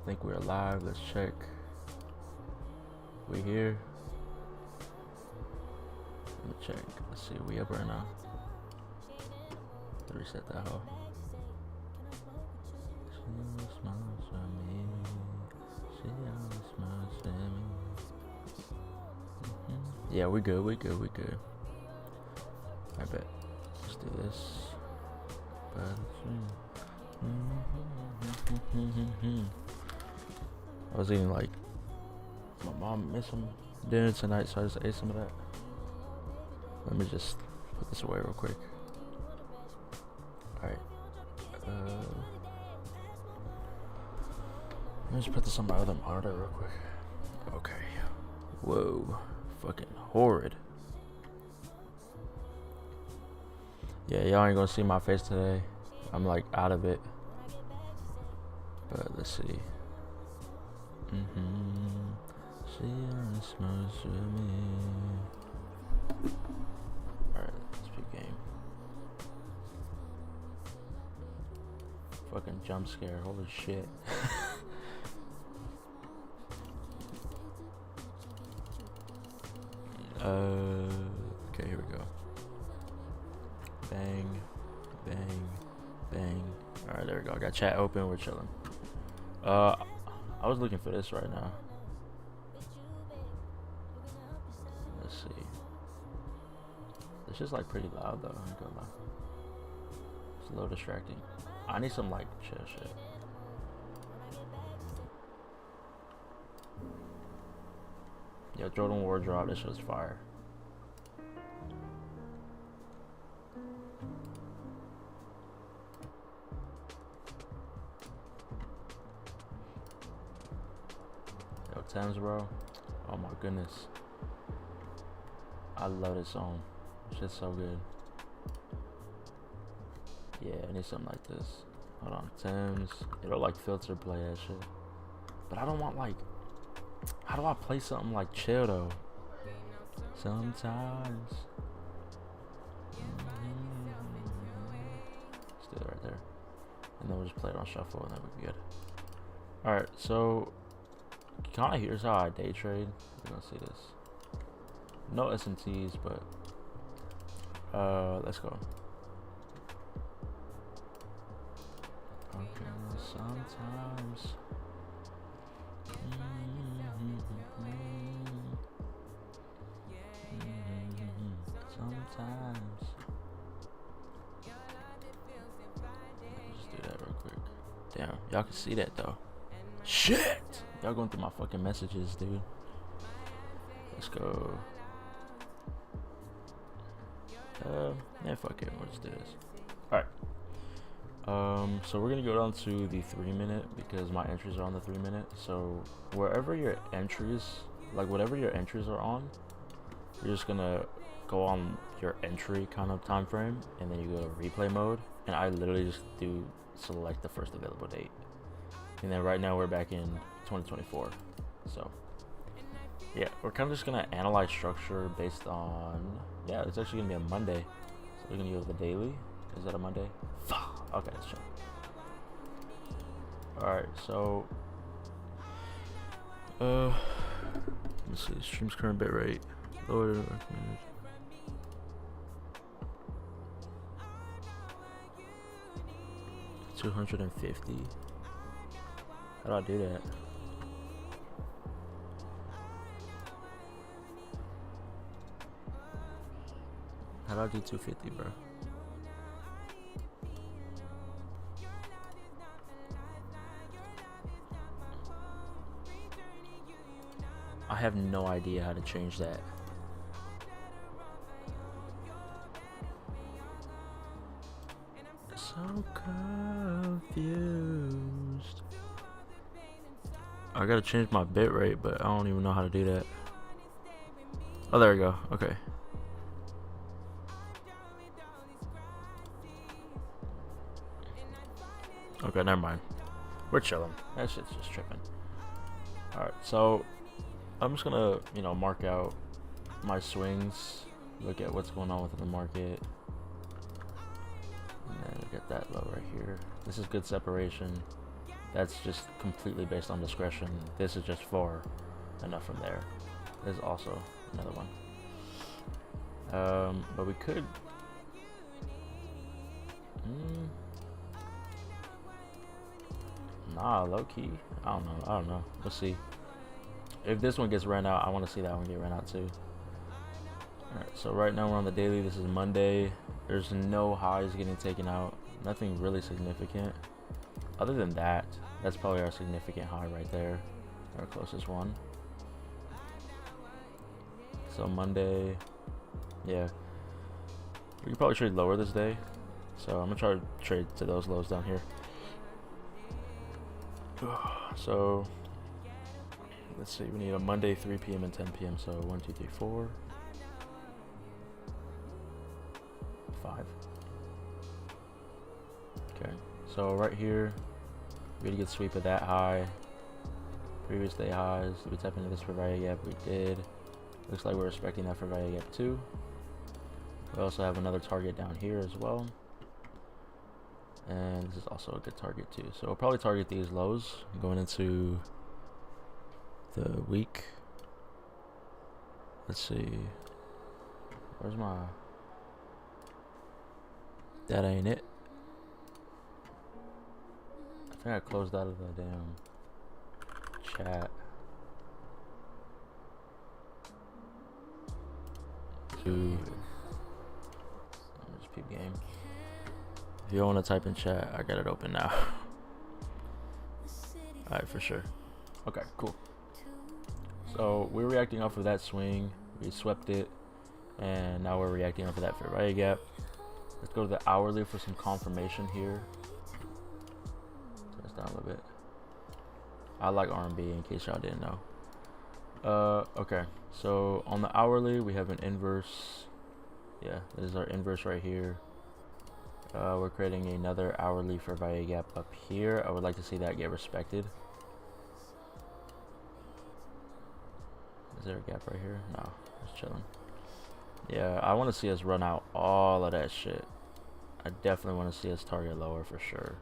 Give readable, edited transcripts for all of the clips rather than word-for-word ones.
think we're live. Let's check. We here? Let me check. Let's see. We up right now? Reset that hoe. Yeah, we good. We good. We good. I bet. Let's do this. I was eating like my mom made some dinner tonight, so I just ate some of that. Let me just put this away real quick. Alright. Let me just put this on my other monitor real quick. Okay. Whoa. Fucking horrid. Yeah, y'all ain't gonna see my face today. I'm like out of it. But let's see. Alright, let's pick game. Fucking jump scare, holy shit. Okay, here we go. Bang, bang, bang. Alright, there we go. I got chat open, we're chilling. I was looking for this right now. Let's see. It's just like pretty loud though, I'm not gonna lie. It's a little distracting. I need some like chill shit. Yo, Jordan Wardrobe, this shit's fire. Yo, Thames, bro. Oh my goodness. I love this song. This shit's so good. Yeah, I need something like this. Hold on, Thames. It'll like filter play that shit. But I don't want like. How do I play something like chill though? Sometimes. Let's do it right there. And then we'll just play it on shuffle and then we'll be good. Alright, so kinda here's how I day trade. You're gonna see this. No S&Ts, but let's go. Okay, sometimes. Sometimes. Just do that real quick. Damn, y'all can see that though. Shit! Y'all going through my fucking messages, dude. Let's go. Yeah, fuck it. We'll just do this. Alright. So we're gonna go down to the 3 minute because my entries are on the 3 minute. So wherever your entries, like whatever your entries are on, you're just gonna go on your entry kind of time frame, and then you go to replay mode. And I literally just do select the first available date. And then right now we're back in 2024. So yeah, we're kind of just gonna analyze structure based on, yeah, it's actually gonna be a Monday. So we're gonna go with the daily. Is that a Monday? Okay, let's check. Alright, so let me see, stream's current bitrate. Lower than recommended. $250. How do I do that? How do I do 250, bro? I have no idea how to change that. So confused. I gotta change my bitrate, but I don't even know how to do that. Oh, there we go. Okay. Okay, never mind. We're chilling. That shit's just tripping. Alright, so I'm just gonna, you know, mark out my swings, look at what's going on within the market, and then get that low right here. This is good separation. That's just completely based on discretion. This is just far enough from there. There's also another one. But we could. Nah, low key. I don't know. We'll see. If this one gets ran out, I want to see that one get ran out too. Alright, so right now we're on the daily. This is Monday. There's no highs getting taken out. Nothing really significant. Other than that, that's probably our significant high right there. Our closest one. So Monday, yeah. We could probably trade lower this day. So I'm gonna try to trade to those lows down here. So let's see, we need a Monday 3 p.m. and 10 p.m. So 1, 2, 3, 4, 5. Okay, so right here, we had a good sweep of that high. Previous day highs. Did we tap into this for value gap? We did. Looks like we're respecting that for value gap too. We also have another target down here as well. And this is also a good target too. So we'll probably target these lows going into the week. Let's see. Where's my... That ain't it. I think I closed out of the damn chat. Just peep game. If you don't want to type in chat, I got it open now. Alright, for sure. Okay, cool. So we're reacting off of that swing. We swept it, and now we're reacting off of that fair value gap. Let's go to the hourly for some confirmation here. Turn this down a little bit. I like R&B in case y'all didn't know. Okay, so on the hourly we have an inverse. Yeah, this is our inverse right here. We're creating another hourly for value gap up here. I would like to see that get respected. Is there a gap right here? No, just chilling. Yeah, I want to see us run out all of that shit. I definitely want to see us target lower for sure.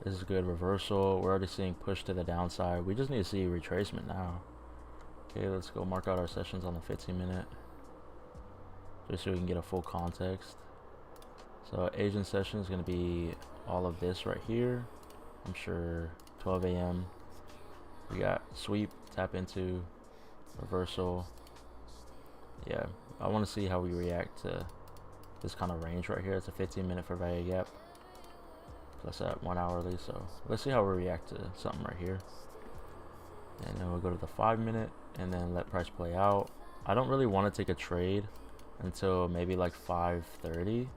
This is a good reversal. We're already seeing push to the downside. We just need to see retracement now. Okay, let's go mark out our sessions on the 15-minute. Just so we can get a full context. So Asian session is going to be all of this right here. I'm sure 12 a.m. We got sweep, tap into, reversal. Yeah, I want to see how we react to this kind of range right here. It's a 15-minute for value gap. Plus that 1 hourly. So let's see how we react to something right here. And then we'll go to the 5-minute and then let price play out. I don't really want to take a trade until maybe like 5:30,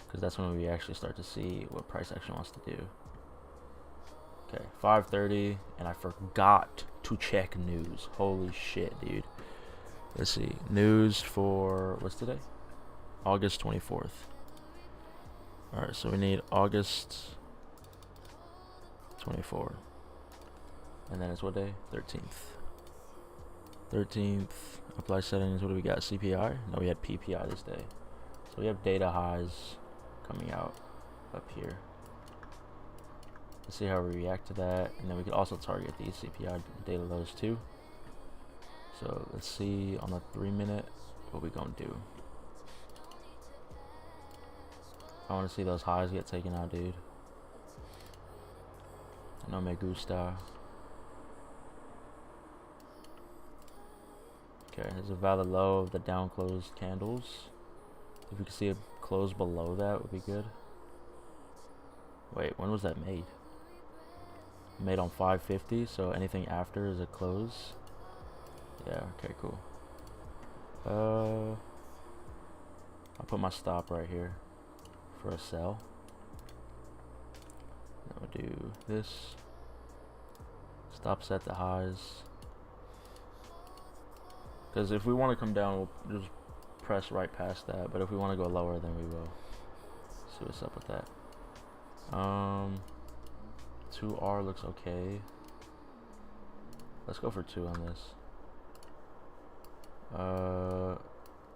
because that's when we actually start to see what price action wants to do. Okay, 5:30, and I forgot to check news. Holy shit, dude. Let's see, news for what's today? August 24th. All right, so we need August 24, and then it's what day? 13th. 13th. Apply settings. What do we got? CPI? No, we had PPI this day. So we have data highs coming out up here. Let's see how we react to that, and then we could also target these CPI data lows too. So let's see on the 3-minute what we gonna do. I want to see those highs get taken out, dude. No me gusta. Okay, there's a valid low of the down closed candles. If we could see a close below that, would be good. Wait, when was that made? Made on 550, so anything after is a close. Yeah, okay, cool. I'll put my stop right here for a sell. Then we'll do this. Stop set the highs. Because if we want to come down, we'll just press right past that. But if we want to go lower, then we will. See what's up with that. 2R looks okay. Let's go for 2 on this.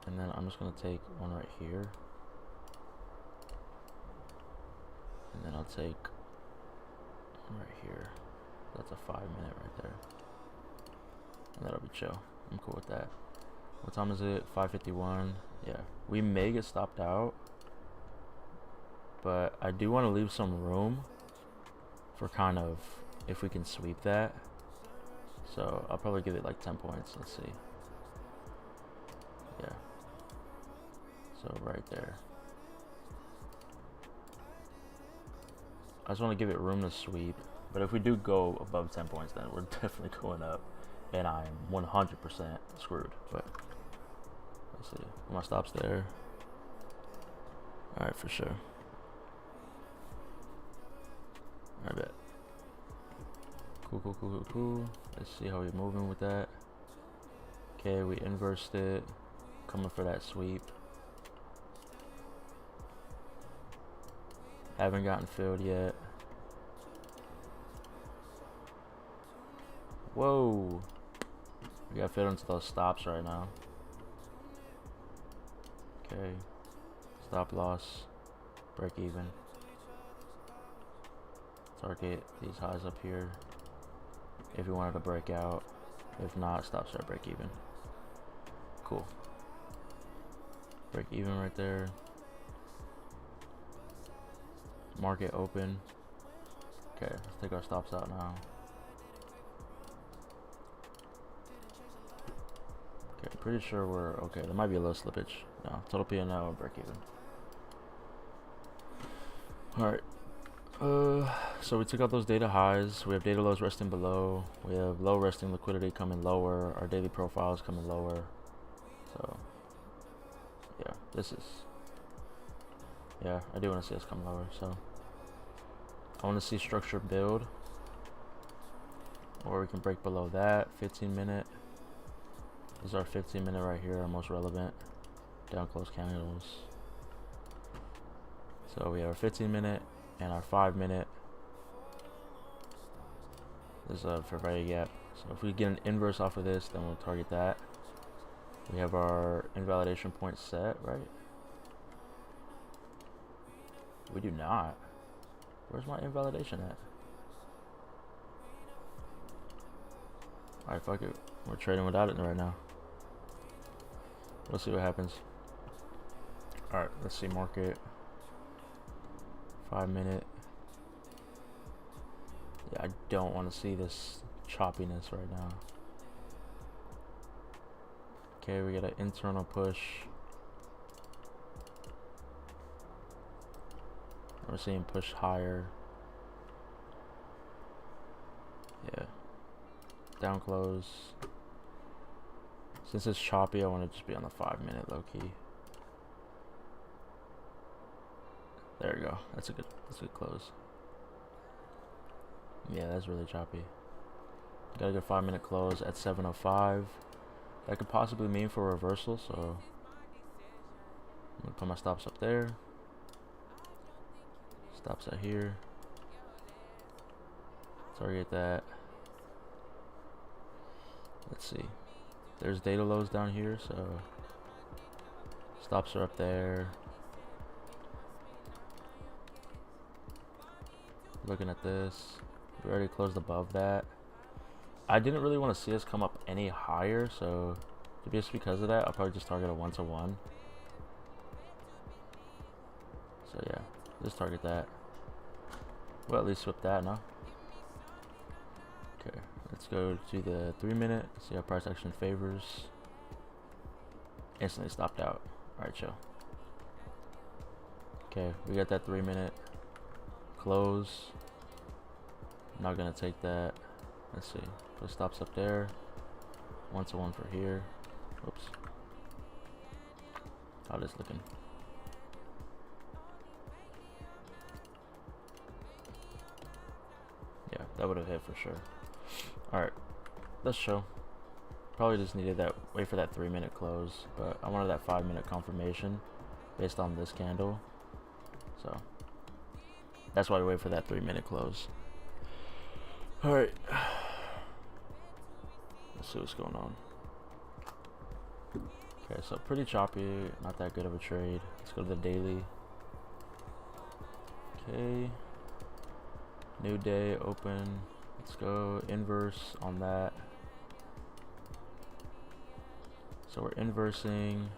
And then I'm just going to take one right here. And then I'll take right here. That's a 5 minute right there. And that'll be chill. I'm cool with that. What time is it? 5:51. Yeah, we may get stopped out, but I do want to leave some room for kind of if we can sweep that. So I'll probably give it like 10 points. Let's see. Yeah. So right there. I just want to give it room to sweep. But if we do go above 10 points, then we're definitely going up. And I'm 100% screwed. But let's see. My stop's there. Alright, for sure. Alright, bet. Cool. Let's see how we're moving with that. Okay, we inversed it. Coming for that sweep. Haven't gotten filled yet. Whoa. We got filled into those stops right now. Okay. Stop loss. Break even. Target these highs up here. If you wanted to break out. If not, stop, start, break even. Cool. Break even right there. Market open. Okay, let's take our stops out now. Okay, pretty sure we're okay. There might be a little slippage. No, total PnL and break even. Alright. So we took out those data highs. We have data lows resting below. We have low resting liquidity coming lower. Our daily profile is coming lower. So yeah, this is, yeah, I do want to see us come lower. So I want to see structure build, or we can break below that. 15 minute. This is our 15 minute right here, our most relevant down close candles. So we have our 15 minute and our 5 minute. This is a fair value gap. So if we get an inverse off of this, then we'll target that. We have our invalidation point set, right? We do not. Where's my invalidation at? Alright, fuck it. We're trading without it right now. Let's see what happens. Alright, let's see market. 5 minute. Yeah, I don't want to see this choppiness right now. Okay, we got an internal push. We're seeing push higher. Yeah. Down close. Since it's choppy, I want to just be on the 5 minute low key. There we go. That's a good close. Yeah, that's really choppy. Got a good 5 minute close at 7:05. That could possibly mean for a reversal, so I'm gonna put my stops up there. Stops out here. Target that. Let's see. There's data lows down here, so stops are up there. Looking at this, we already closed above that. I didn't really want to see us come up any higher, so just because of that, I'll probably just target a 1-to-1. So yeah, just target that. Well, at least flip that, no? Okay, let's go to the 3 minute. See how price action favors. Instantly stopped out. Alright, chill. Okay, we got that 3 minute close. Not gonna take that. Let's see. Put stops up there. 1-to-1 for here. Oops. How this looking? Yeah, that would have hit for sure. Alright, let's show. Probably just needed that, wait for that 3 minute close, but I wanted that 5 minute confirmation based on this candle. So that's why we wait for that 3 minute close. Alright. Let's see what's going on. Okay, so pretty choppy, not that good of a trade. Let's go to the daily. Okay. New day, open. Let's go inverse on that. So we're inversing.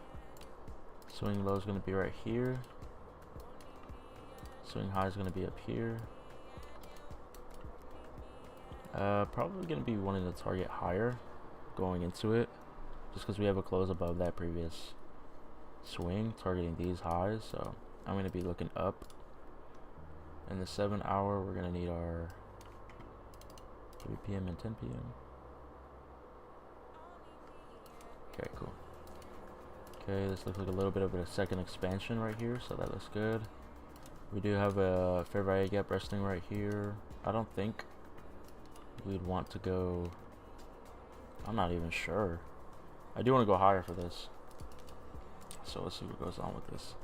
Swing low is going to be right here. Swing high is going to be up here. Probably going to be wanting to target higher going into it, just because we have a close above that previous swing, targeting these highs. So I'm going to be looking up. In the 7 hour, we're going to need our 3 p.m. and 10 p.m. Okay, cool. Okay, this looks like a little bit of a second expansion right here, so that looks good. We do have a fair value gap resting right here. I don't think we'd want to go, I'm not even sure. I do want to go higher for this, so let's see what goes on with this.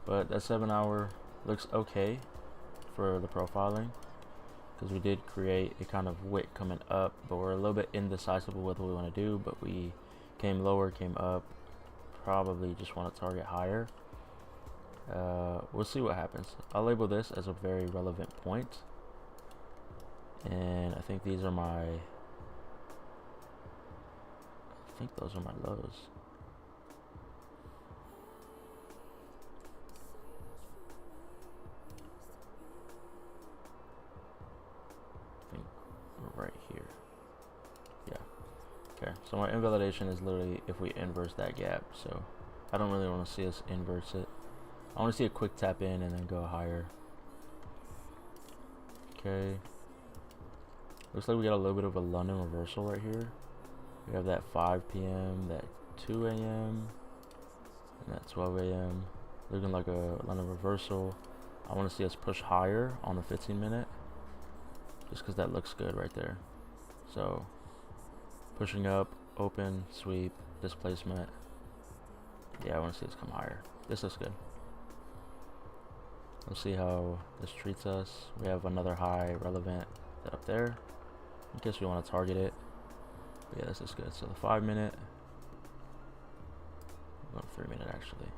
But that 7 hour looks okay for the profiling, because we did create a kind of wick coming up, but we're a little bit indecisive with what we want to do. But we came lower, came up, probably just want to target higher. We'll see what happens. I'll label this as a very relevant point, and I think these are my, I think those are my lows. I think we're right here. Yeah. Okay, so my invalidation is literally if we inverse that gap. So I don't really want to see us inverse it. I want to see a quick tap in and then go higher. Okay. Looks like we got a little bit of a London reversal right here. We have that 5 p.m., that 2 a.m., and that 12 a.m. Looking like a London reversal. I want to see us push higher on the 15 minute. Just because that looks good right there. So pushing up, open, sweep, displacement. Yeah, I want to see us come higher. This looks good. Let's see how this treats us. We have another high relevant that up there, in case we want to target it. But yeah, this is good. So the 5 minute, well, 3 minute actually.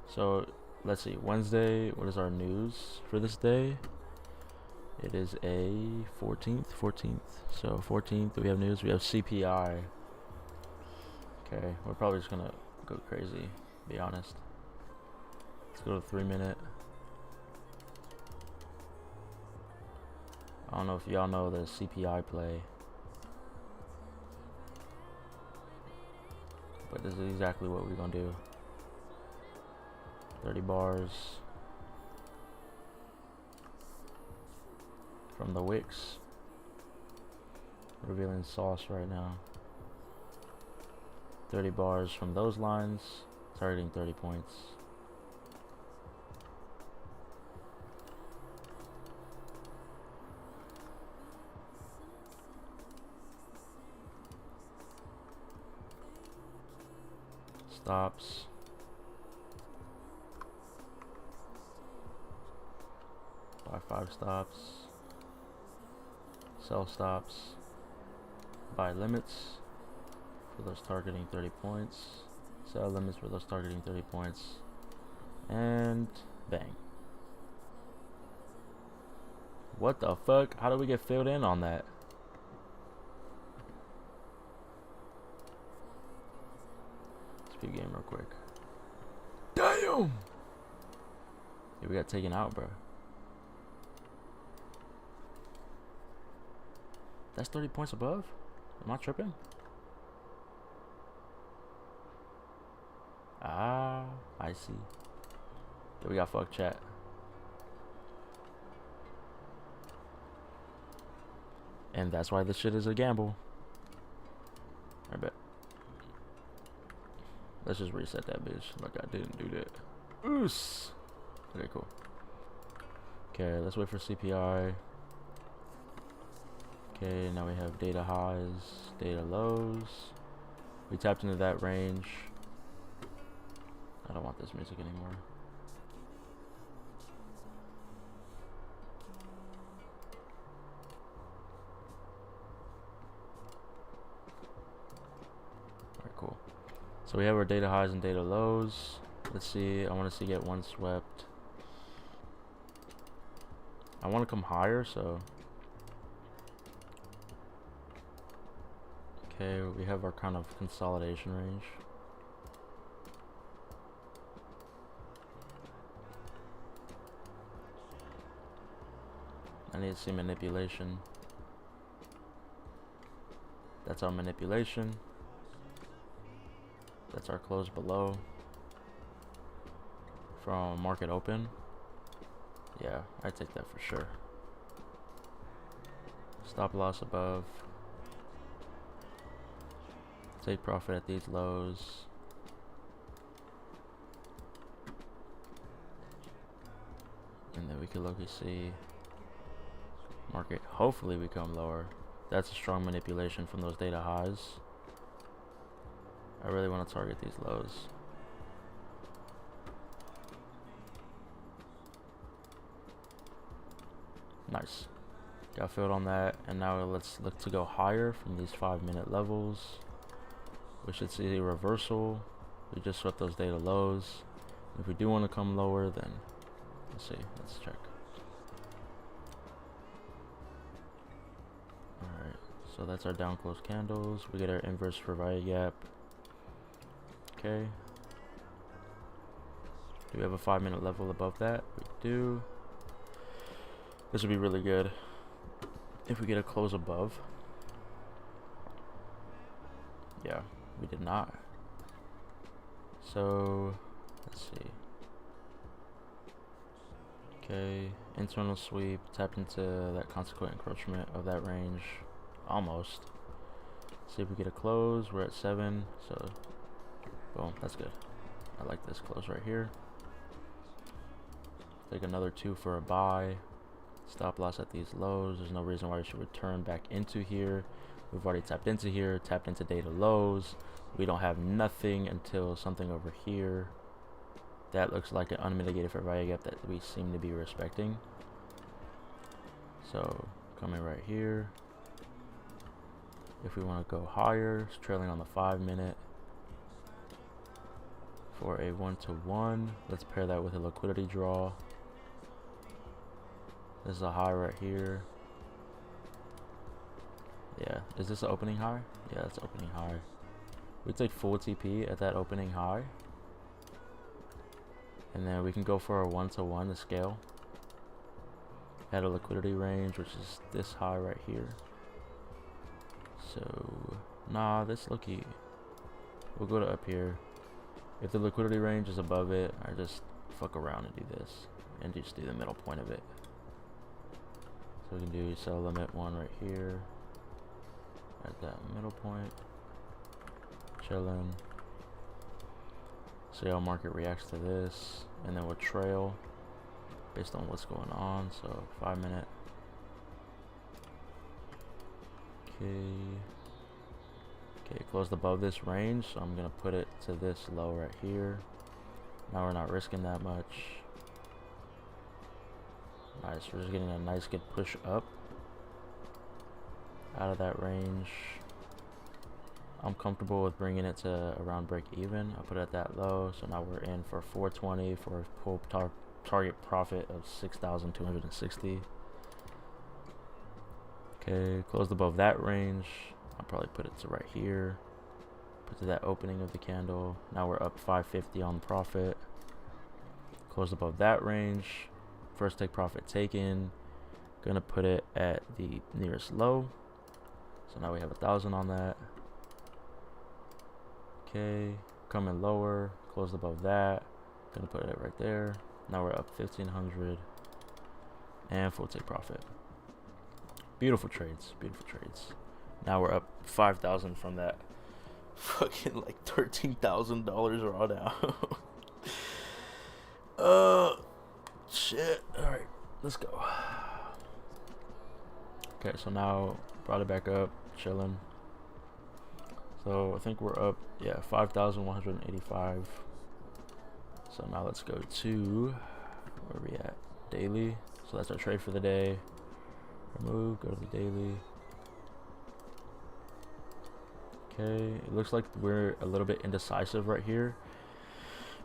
So let's see, Wednesday, what is our news for this day? It is a 14th. So 14th, we have news. We have CPI. Okay, we're probably just gonna go crazy, be honest. Let's go to 3 minute. I don't know if y'all know the CPI play, but this is exactly what we're gonna do. 30 bars from the wicks. Revealing sauce right now. 30 bars from those lines, targeting 30 points. Stops. Buy 5 stops. Sell stops. Buy limits for those targeting 30 points. Sell limits for those targeting 30 points. And bang. What the fuck? How do we get filled in on that? Speed game real quick. Damn! Yeah, we got taken out, bro. That's 30 points above? Am I tripping? Ah, I see. Yeah, we got fuck chat. And that's why this shit is a gamble. I bet. Let's just reset that bitch like I didn't do that. Oos. Okay, cool. Okay, let's wait for CPI. Okay, now we have data highs, data lows. We tapped into that range. I don't want this music anymore. Alright, cool. So we have our data highs and data lows. Let's see, I want to see get one swept. I want to come higher, so okay, we have our kind of consolidation range. I need to see manipulation. That's our manipulation. That's our close below from market open. Yeah, I take that for sure. Stop loss above. Take profit at these lows. And then we can look and see market hopefully become lower. That's a strong manipulation from those data highs. I really want to target these lows. Nice. Got filled on that, and now let's look to go higher from these 5-minute levels. We should see a reversal. We just swept those data lows. If we do want to come lower, then let's see. Let's check. Alright, so that's our down close candles. We get our inverse for value gap. Okay. Do we have a 5-minute level above that? We do. This would be really good if we get a close above. Yeah, we did not. So let's see. Okay, internal sweep, tapped into that consequent encroachment of that range. Almost. See if we get a close. We're at 7, so boom, that's good. I like this close right here. Take another 2 for a buy. Stop loss at these lows. There's no reason why we should return back into here. We've already tapped into here, tapped into data lows. We don't have nothing until something over here. That looks like an unmitigated fair value gap that we seem to be respecting. So coming right here. If we want to go higher, it's trailing on the 5-minute for a 1-to-1. Let's pair that with a liquidity draw. This is a high right here. Yeah, is this an opening high? Yeah, that's opening high. We take full TP at that opening high. And then we can go for a 1-to-1 to scale. At a liquidity range, which is this high right here. So, nah, this looky. We'll go to up here. If the liquidity range is above it, I just fuck around and do this. And just do the middle point of it. So we can do sell limit 1 right here. At that middle point. Chilling. See how market reacts to this. And then we'll trail based on what's going on. So 5-minute. Okay, closed above this range, so I'm gonna put it to this low right here. Now we're not risking that much. Nice, we're just getting a nice good push up out of that range. I'm comfortable with bringing it to around break even. I put it at that low, so now we're in for 420 for a full target profit of 6,260. Okay, closed above that range. I'll probably put it to right here. Put to that opening of the candle. Now we're up 550 on the profit. Closed above that range. First take profit taken. Gonna put it at the nearest low. So now we have 1,000 on that. Okay, coming lower. Closed above that. Gonna put it right there. Now we're up 1,500. And full take profit. Beautiful trades, beautiful trades. Now we're up 5,000 from that fucking like $13,000 raw down. Shit. All right, let's go. Okay, so now brought it back up, chilling. So I think we're up, yeah, 5,185. So now let's go to where we at? Daily. So that's our trade for the day. Remove, go to the daily. Okay, it looks like we're a little bit indecisive right here.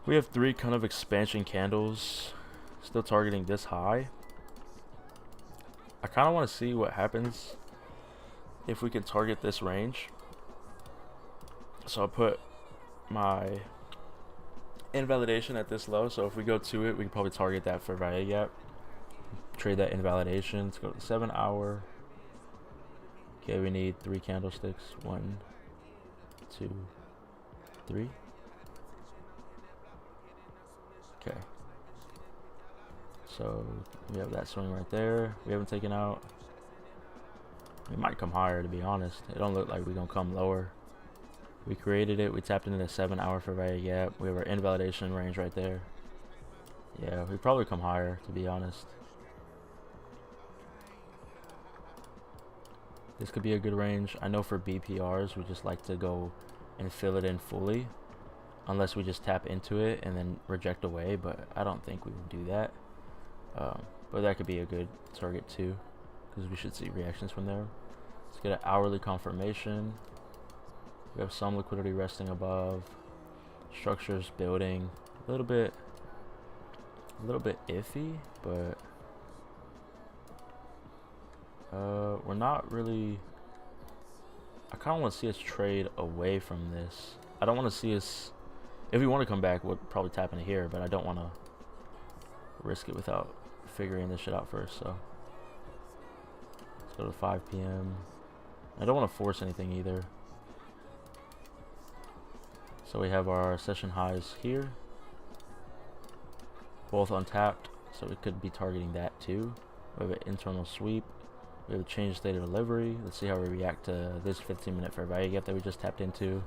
We have 3 kind of expansion candles, still targeting this high. kind of want to see what happens if we can target this range. So I'll put my invalidation at this low. So if we go to it, we can probably target that for value gap. Trade that invalidation. Let's go to the 7 hour. Okay, we need 3 candlesticks. 1, 2, 3. Okay. So we have that swing right there. We haven't taken out. We might come higher, to be honest. It don't look like we're gonna come lower. We created it. We tapped into the 7 hour for value gap. We have our invalidation range right there. Yeah, we probably come higher, to be honest. This could be a good range. I know for BPRs, we just like to go and fill it in fully, unless we just tap into it and then reject away, but I don't think we would do that. But that could be a good target too, because we should see reactions from there. Let's get an hourly confirmation. We have some liquidity resting above. Structures building. A little bit iffy, but we're not really. I kind of want to see us trade away from this. I don't want to see us. If we want to come back, we'll probably tap into here, but I don't want to risk it without figuring this shit out first. So let's go to 5 p.m. I don't want to force anything either. So we have our session highs here, both untapped, so we could be targeting that too. We have an internal sweep. We have a change state of delivery. Let's see how we react to this 15-minute fair value gap that we just tapped into.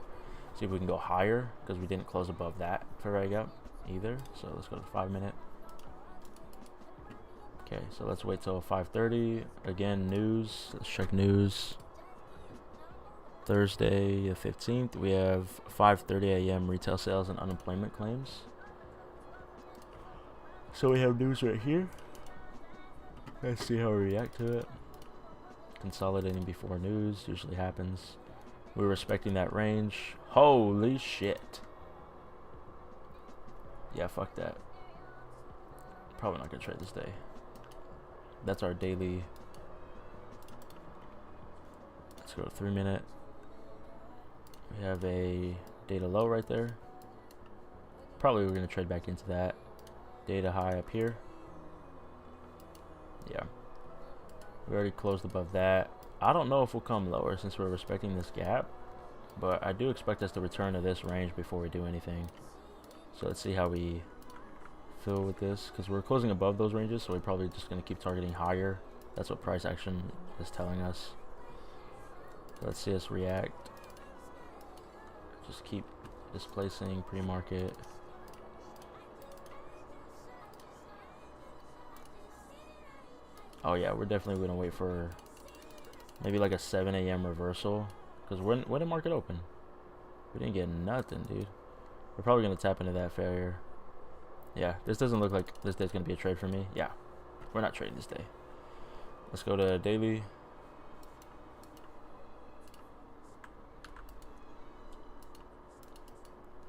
See if we can go higher, because we didn't close above that fair value gap either. So let's go to 5-minute. Okay, so let's wait till 5:30. Again, news. Let's check news. Thursday the 15th, we have 5:30 a.m. retail sales and unemployment claims. So we have news right here. Let's see how we react to it. Consolidating before news usually happens. We're respecting that range. Holy shit. Yeah, fuck that. Probably not gonna trade this day. That's our daily. Let's go to 3-minute. We have a data low right there. Probably we're gonna trade back into that. Data high up here. Yeah. We already closed above that. I don't know if we'll come lower since we're respecting this gap, but I do expect us to return to this range before we do anything. So let's see how we feel with this, because we're closing above those ranges, so we're probably just going to keep targeting higher. That's what price action is telling us. So let's see us react. Just keep displacing pre-market. Oh yeah, we're definitely going to wait for maybe like a 7 a.m. reversal, because when did market open? We didn't get nothing, dude. We're probably going to tap into that failure. Yeah, this doesn't look like this day's going to be a trade for me. Yeah, we're not trading this day. Let's go to daily.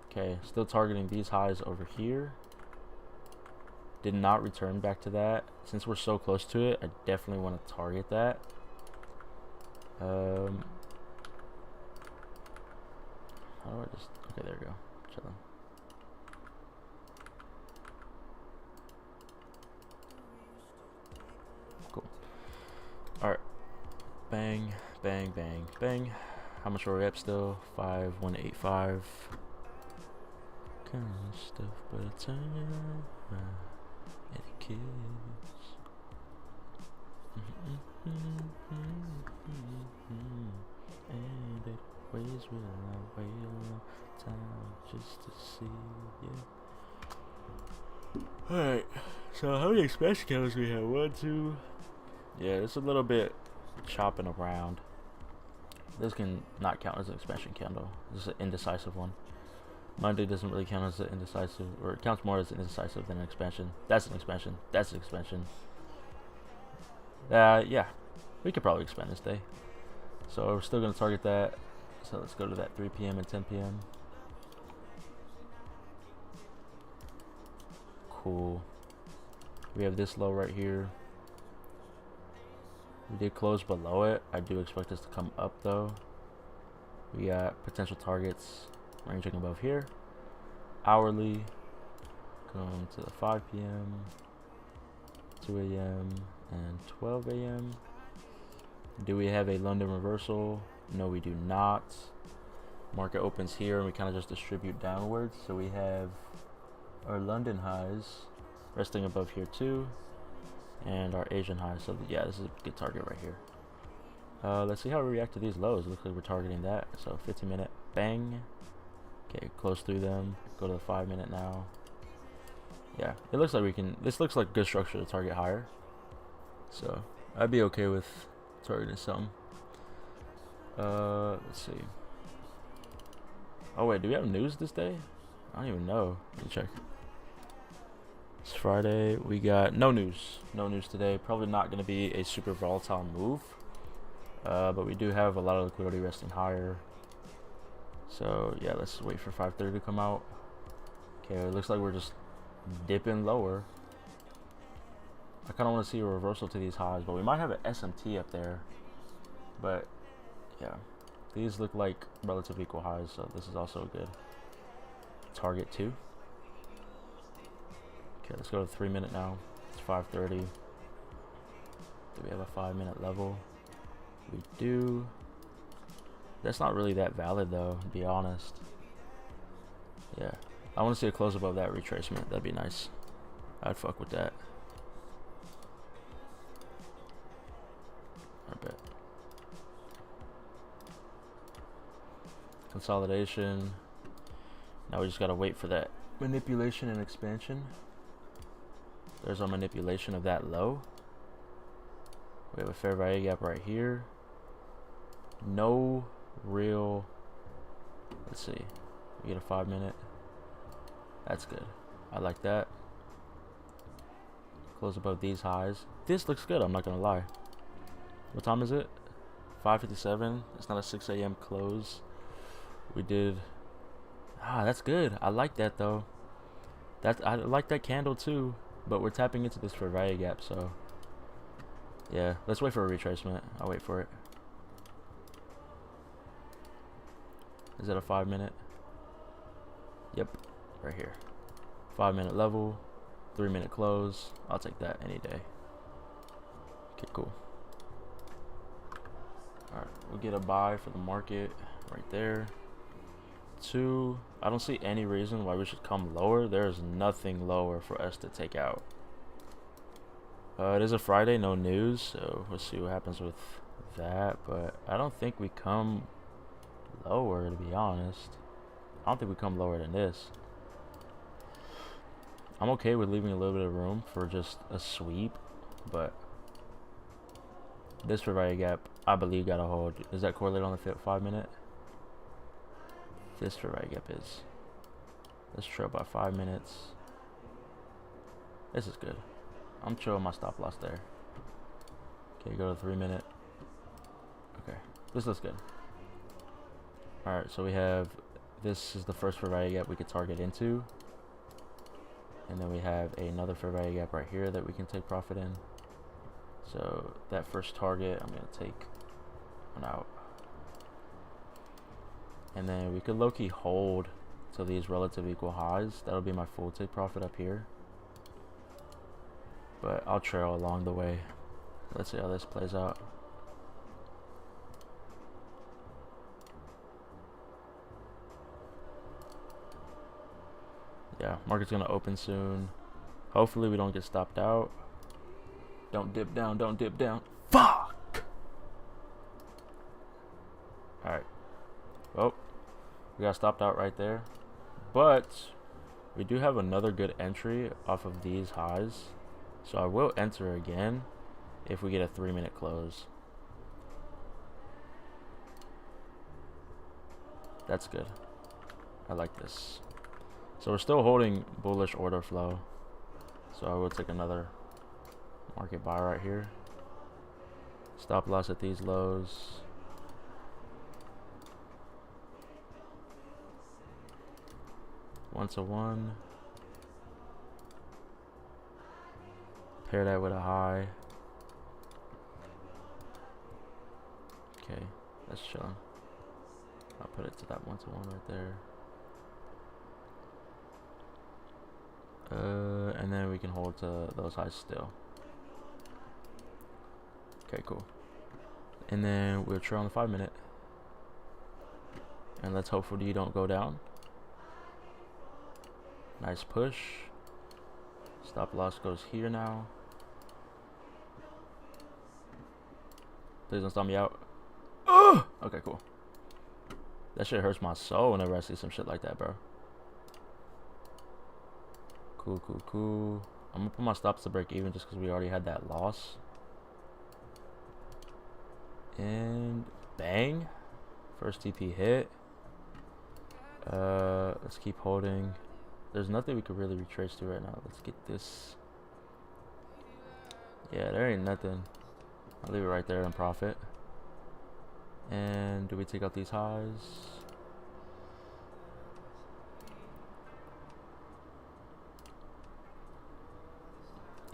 Okay, still targeting these highs over here. Did not return back to that. Since we're so close to it, I definitely want to target that. How do I just... Okay, there we go. Chilling. Cool. Alright. Bang, bang, bang, bang. How much are we up still? 5,185. Kind of stuff, but it's time. It kills. And it weighs will I wait a long time just to see you. Alright, so how many expansion counters we have? 1, 2. Yeah, it's a little bit chopping around. This can not count as an expansion candle. This is an indecisive one. Monday doesn't really count as an indecisive, or it counts more as an indecisive than an expansion. That's an expansion. That's an expansion. Yeah, we could probably expand this day. So we're still going to target that. So let's go to that 3 p.m. and 10 p.m. Cool. We have this low right here. We did close below it. I do expect us to come up though. We got potential targets ranging above here. Hourly, come to the 5 p.m., 2 a.m., and 12 a.m. Do we have a London reversal? No, we do not. Market opens here and we kind of just distribute downwards. So we have our London highs resting above here too, and our Asian highs. So yeah, this is a good target right here. Let's see how we react to these lows. Looks like we're targeting that. So 15-minute, bang. Okay, close through them. Go to the 5-minute now. Yeah, it looks like we can. This looks like good structure to target higher. So I'd be okay with targeting something. Let's see. Oh wait, do we have news this day? I don't even know. Let me check. It's Friday. We got no news. No news today. Probably not going to be a super volatile move. But we do have a lot of liquidity resting higher. So yeah, let's wait for 5:30 to come out. Okay, it looks like we're just dipping lower. I kind of want to see a reversal to these highs, but we might have an SMT up there. But yeah, these look like relative equal highs, so this is also good. Target 2. Okay, let's go to the 3-minute now. It's 5:30. Do we have a 5-minute level? We do. That's not really that valid though, to be honest. Yeah, I want to see a close above that retracement. That'd be nice. I'd fuck with that. I bet. Consolidation. Now we just gotta wait for that manipulation and expansion. There's our manipulation of that low. We have a fair value gap right here. No real. Let's see. We get a 5-minute. That's good. I like that. Close above these highs. This looks good. I'm not gonna lie. What time is it? 5:57. It's not a 6 a.m. close. We did. That's good. I like that though. I like that candle too. But we're tapping into this fair value gap, so yeah. Let's wait for a retracement. I'll wait for it. Is that a 5-minute? Yep, right here. 5-minute level, 3-minute close. I'll take that any day. Okay, cool. All right, we'll get a buy for the market right there. 2. I don't see any reason why we should come lower. There's nothing lower for us to take out. It is a Friday, no news, so we'll see what happens with that. But I don't think we come lower, to be honest. I don't think we come lower than this. I'm okay with leaving a little bit of room for just a sweep, but this fair value gap, I believe, gotta hold. Does that correlate on the 5-minute? This fair value gap is. Let's trail by 5 minutes. This is good. I'm chilling my stop loss there. Okay, go to 3-minute. Okay, this looks good. All right, so we have, this is the first fair value gap we could target into. And then we have another fair value gap right here that we can take profit in. So that first target, I'm gonna take one out. And then we could low-key hold to these relative equal highs. That'll be my full take profit up here. But I'll trail along the way. Let's see how this plays out. Yeah, market's gonna open soon. Hopefully we don't get stopped out. Don't dip down, don't dip down. Fuck! Alright. Well, we got stopped out right there. But we do have another good entry off of these highs. So I will enter again if we get a 3-minute close. That's good. I like this. So we're still holding bullish order flow. So I will take another market buy right here. Stop loss at these lows. Once a 1. Pair that with a high. Okay, that's chilling. I'll put it to that 1-to-1 right there. And then we can hold to those highs still. Okay, cool. And then we'll try on the 5-minute. And let's hopefully you don't go down. Nice push. Stop loss goes here now. Please don't stop me out. Okay, cool. That shit hurts my soul whenever I see some shit like that, bro. Cool, cool, cool. I'm gonna put my stops to break even just because we already had that loss. And bang. First TP hit. Let's keep holding. There's nothing we could really retrace to right now. Let's get this. Yeah, there ain't nothing. I'll leave it right there and profit. And do we take out these highs?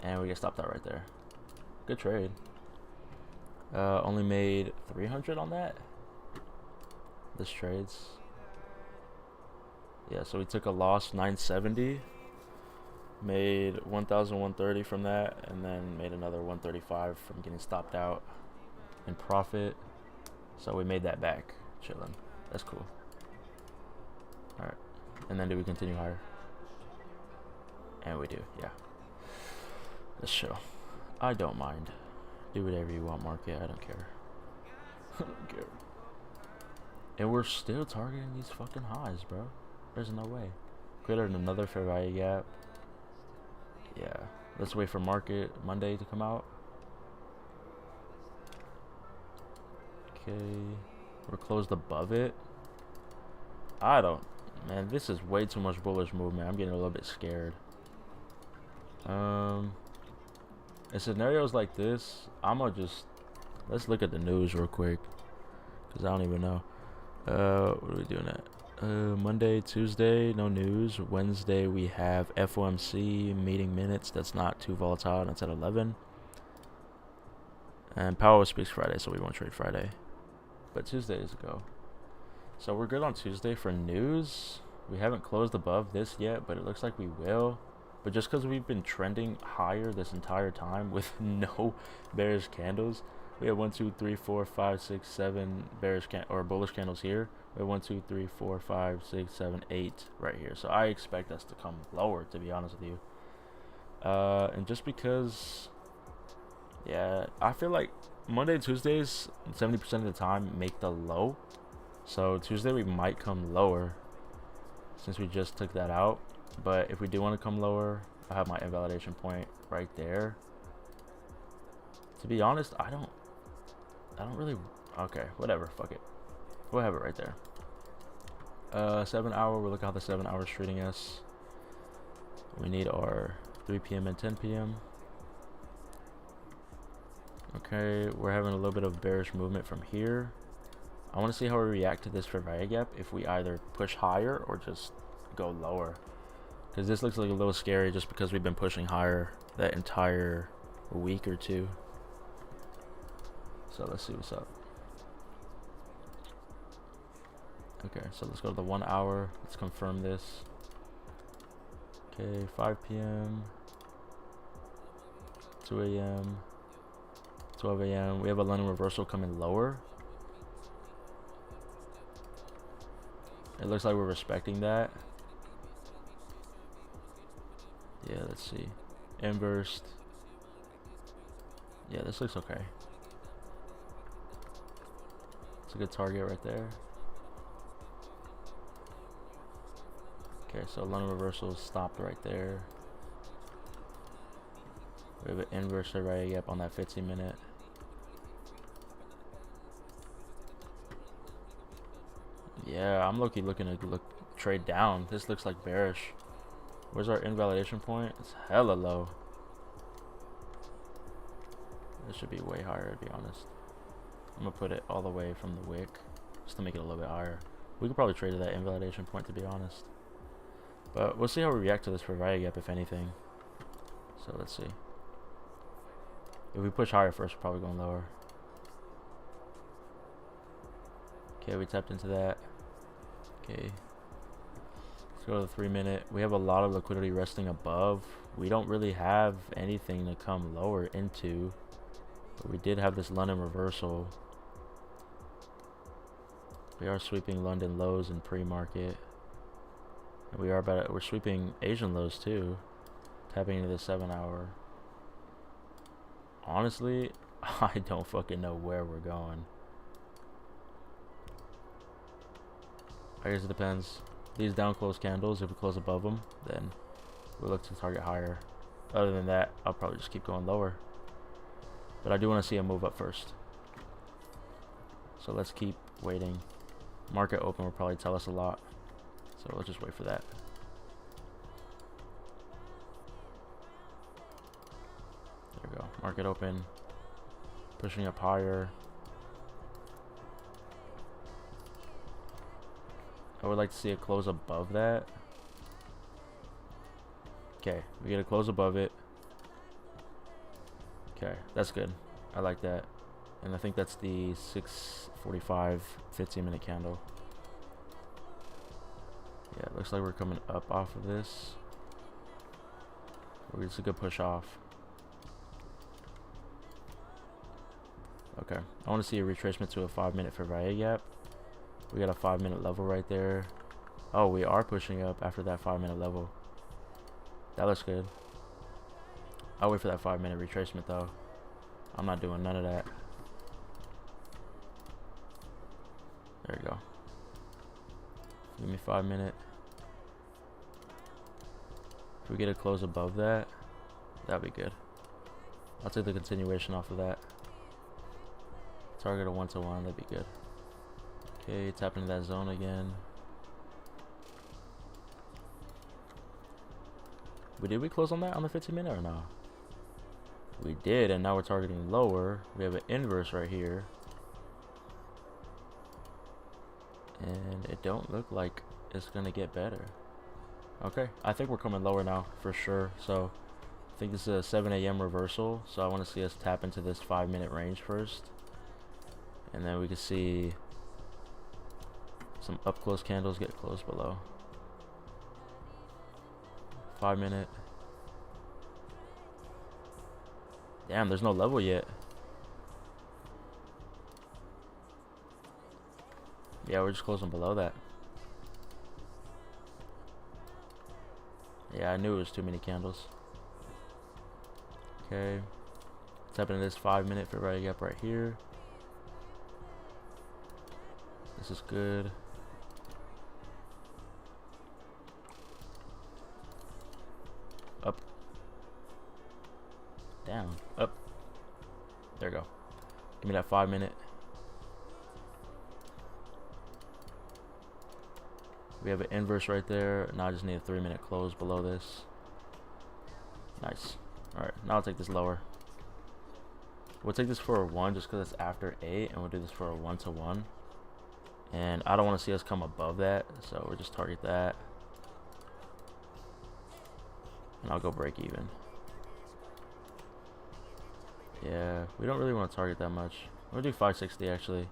And we get stopped out right there. Good trade. Only made 300 on that. This trades. Yeah, so we took a loss 970. Made 1,130 from that, and then made another 135 from getting stopped out in profit. So we made that back. Chilling. That's cool. Alright. And then do we continue higher? And we do, yeah. Let's chill. I don't mind. Do whatever you want, market. I don't care. I don't care. And we're still targeting these fucking highs, bro. There's no way. Created another fair value gap. Yeah. Let's wait for market Monday to come out. Okay. We're closed above it. I don't. Man, this is way too much bullish movement. I'm getting a little bit scared. In scenarios like this, I'm gonna just, let's look at the news real quick, because I don't even know. What are we doing at? Monday, Tuesday, no news. Wednesday, we have FOMC meeting minutes. That's not too volatile. That's at 11. And Powell speaks Friday, so we won't trade Friday. But Tuesday is a go. So we're good on Tuesday for news. We haven't closed above this yet, but it looks like we will. But just because we've been trending higher this entire time with no bearish candles, we have 1, 2, 3, 4, 5, 6, 7 bearish or bullish candles here. We have 1, 2, 3, 4, 5, 6, 7, 8 right here. So I expect us to come lower, to be honest with you. And just because, yeah, I feel like Monday and Tuesdays 70% of the time make the low. So Tuesday we might come lower since we just took that out. But if we do want to come lower, I have my invalidation point right there. To be honest, I don't really, okay, whatever, fuck it. We'll have it right there. 7 hour, we'll look at how the 7 hours treating us. We need our 3 p.m. and 10 p.m. Okay, we're having a little bit of bearish movement from here. I want to see how we react to this fair value gap, if we either push higher or just go lower. Because this looks like a little scary just because we've been pushing higher that entire week or two. So let's see what's up. Okay, so let's go to the 1 hour. Let's confirm this. Okay, 5 p.m. 2 a.m. 12 a.m. We have a London reversal coming lower. It looks like we're respecting that. Yeah, let's see. Inversed. Yeah, this looks okay. It's a good target right there. Okay, so London reversal stopped right there. We have an inverse right gap on that 15-minute. Yeah, I'm looking to trade down. This looks like bearish. Where's our invalidation point? It's hella low. This should be way higher, to be honest. I'm gonna put it all the way from the wick just to make it a little bit higher. We could probably trade to that invalidation point, to be honest. But we'll see how we react to this fair value gap, if anything. So let's see. If we push higher first, we're probably going lower. Okay, we tapped into that. Okay. Let's go to the 3 minute. We have a lot of liquidity resting above. We don't really have anything to come lower into. But we did have this London reversal. We are sweeping London lows in pre-market. And we're sweeping Asian lows too. Tapping into the 7-hour. Honestly, I don't fucking know where we're going. I guess it depends. These down close candles, if we close above them, then we'll look to target higher. Other than that, I'll probably just keep going lower. But I do want to see a move up first. So let's keep waiting. Market open will probably tell us a lot. So let's just wait for that. There we go. Market open. Pushing up higher. I would like to see it close above that. Okay, we get a close above it. Okay, that's good. I like that. And I think that's the 6:45 15-minute candle. Yeah, it looks like we're coming up off of this. It's a good push off. Okay, I want to see a retracement to a 5-minute fair value gap. We got a 5-minute level right there. Oh, we are pushing up after that 5-minute level. That looks good. I'll wait for that 5-minute retracement though. I'm not doing none of that. There you go. Give me 5-minute. If we get a close above that, that'd be good. I'll take the continuation off of that. Target a 1-to-1, that'd be good. Okay, tap into that zone again. Did we close on that on the 15-minute or no? We did, and now we're targeting lower. We have an inverse right here. And it don't look like it's gonna get better. Okay, I think we're coming lower now for sure. So I think this is a 7 a.m. reversal. So I want to see us tap into this 5-minute range first. And then we can see some up close candles get closed below. 5-minute. Damn, there's no level yet. Yeah, we're just closing below that. Yeah, I knew it was too many candles. Okay. Tap into this 5-minute fair value gap right here. This is good. Up. Down. Up. There we go. Give me that 5-minute. We have an inverse right there. Now I just need a 3-minute close below this. Nice. Alright, now I'll take this lower. We'll take this for a 1 just because it's after 8, and we'll do this for a 1-to-1. And I don't want to see us come above that, so we'll just target that. And I'll go break even. Yeah, we don't really want to target that much. We'll do 560 actually.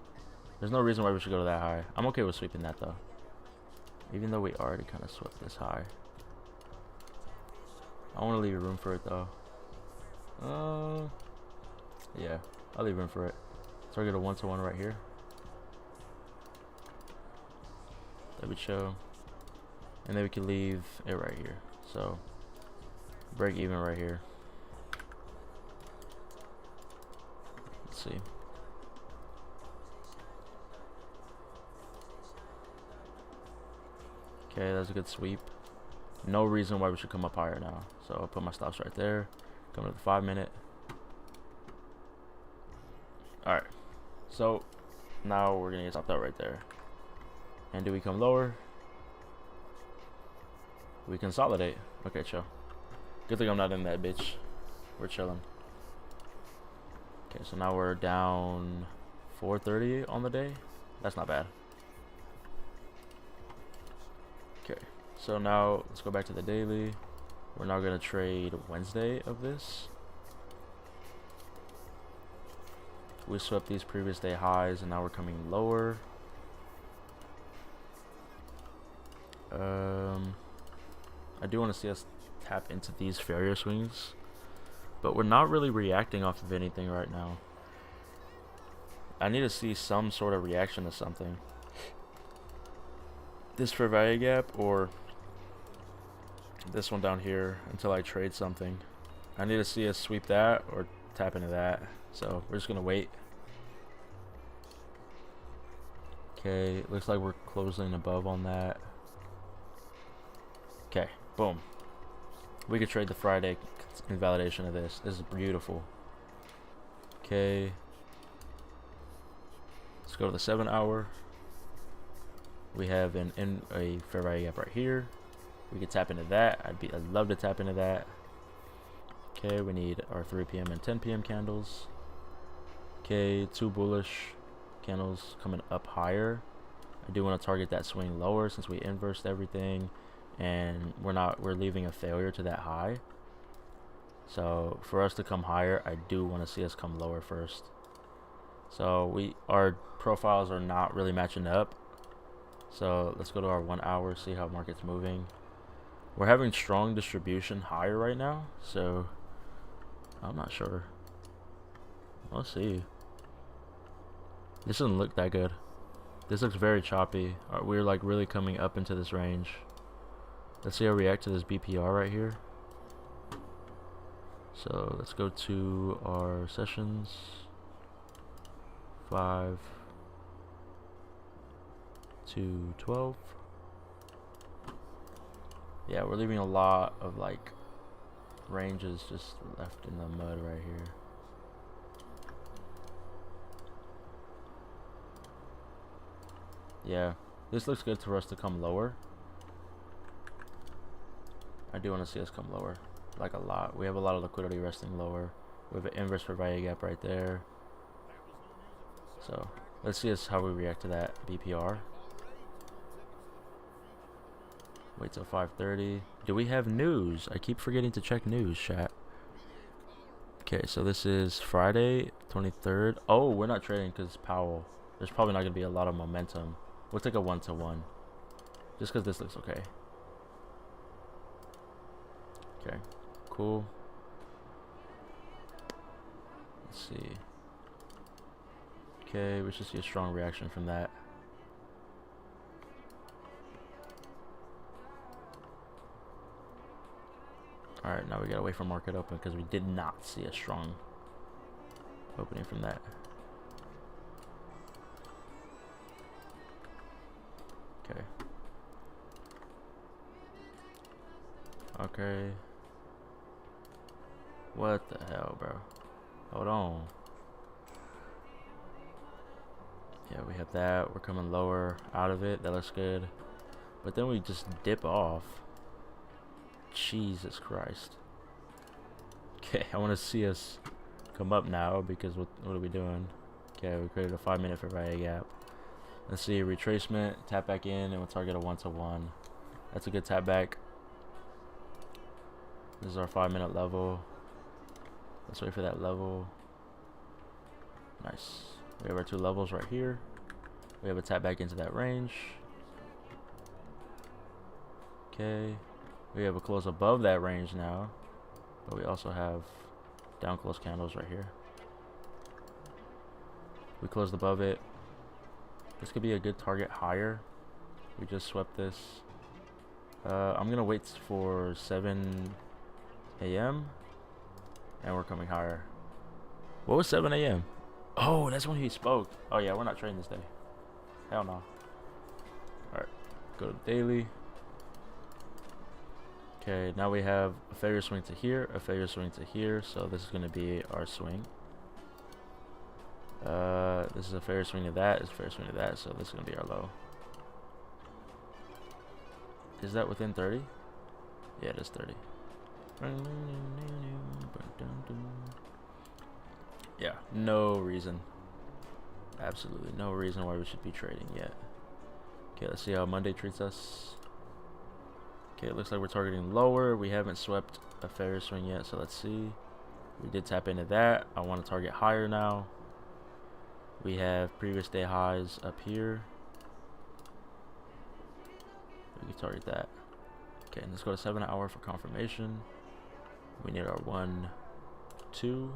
There's no reason why we should go to that high. I'm okay with sweeping that though. Even though we already kind of swept this high. I want to leave room for it though. Yeah, I'll leave room for it. Target a 1-to-1 right here. That would show. And then we can leave it right here. So break even right here. Let's see. Okay, that's a good sweep. No reason why we should come up higher now. So I'll put my stops right there. Come to the 5-minute. Alright. So now we're gonna get stopped out right there. And do we come lower? We consolidate. Okay, chill. Good thing I'm not in that bitch. We're chilling. Okay, so now we're down 430 on the day. That's not bad. Okay, so now let's go back to the daily. We're now going to trade Wednesday of this. We swept these previous day highs and now we're coming lower. I do want to see us tap into these failure swings, but we're not really reacting off of anything right now. I need to see some sort of reaction to something. This fair value gap or this one down here until I trade something. I need to see us sweep that or tap into that. So we're just gonna wait. Okay, looks like we're closing above on that. Okay, boom. We could trade the Friday invalidation of this. This is beautiful. Okay. Let's go to the 7 hour. We have a fair value gap right here. We could tap into that. I'd love to tap into that. Okay, we need our 3 p.m. and 10 p.m. candles. Okay, 2 bullish candles coming up higher. I do want to target that swing lower since we inversed everything and we're leaving a failure to that high. So for us to come higher, I do want to see us come lower first. So our profiles are not really matching up. So let's go to our 1 hour, see how market's moving. We're having strong distribution higher right now, so I'm not sure. Let's see. This doesn't look that good. This looks very choppy. We're like really coming up into this range. Let's see how we react to this BPR right here. So let's go to our sessions. 5 to 12. Yeah, we're leaving a lot of like ranges just left in the mud right here. Yeah, this looks good for us to come lower. I do want to see us come lower, like a lot. We have a lot of liquidity resting lower. We have an inverse fair value gap right there. So let's see how we react to that BPR. Wait till 5:30. Do we have news? I keep forgetting to check news, chat. Okay, so this is Friday, 23rd. Oh, we're not trading because Powell. There's probably not going to be a lot of momentum. We'll take a 1-to-1. Just because this looks okay. Okay, cool. Let's see. Okay, we should see a strong reaction from that. Alright, now we gotta wait for market open because we did not see a strong opening from that. Okay. Okay. What the hell, bro? Hold on. Yeah, we have that. We're coming lower out of it. That looks good. But then we just dip off. Jesus Christ. Okay, I want to see us come up now because what are we doing? Okay, we created a 5-minute fair value gap. Let's see, retracement, tap back in, and we'll target a 1-to-1. That's a good tap back. This is our 5-minute level. Let's wait for that level. Nice. We have our 2 levels right here. We have a tap back into that range. Okay. We have a close above that range now. But we also have down close candles right here. We closed above it. This could be a good target higher. We just swept this. I'm going to wait for 7 a.m. and we're coming higher. What was 7 a.m.? Oh, that's when he spoke. Oh yeah, we're not trading this day. Hell no. Alright, go to daily. Okay, now we have a failure swing to here, a failure swing to here, so this is going to be our swing. This is a failure swing to that, it's a failure swing to that, so this is going to be our low. Is that within 30? Yeah, it is 30. Yeah, no reason. Absolutely no reason why we should be trading yet. Okay, let's see how Monday treats us. Okay, it looks like we're targeting lower. We haven't swept a failure swing yet, so let's see. We did tap into that. I want to target higher now. We have previous day highs up here. We can target that. Okay, and let's go to 7 hour for confirmation. We need our 1, 2.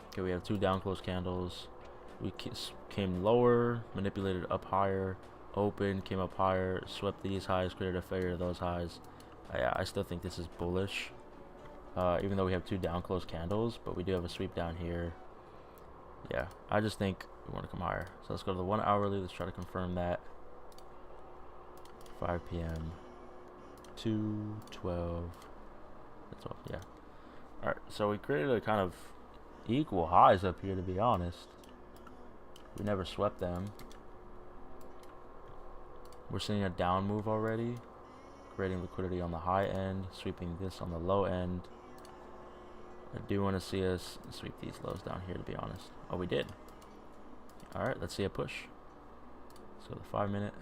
Okay, we have 2 down close candles. We came lower, manipulated up higher, open, came up higher, swept these highs, created a failure to those highs. Yeah, I still think this is bullish. Even though we have 2 down close candles, but we do have a sweep down here. Yeah, I just think we want to come higher. So let's go to the 1 hourly. Let's try to confirm that. 5 p.m. 2, 12. That's all. Yeah. All right. So we created a kind of equal highs up here, to be honest. We never swept them. We're seeing a down move already, creating liquidity on the high end, sweeping this on the low end. I do want to see us sweep these lows down here, to be honest. Oh, we did. All right, let's see a push. Let's go to the 5 minute.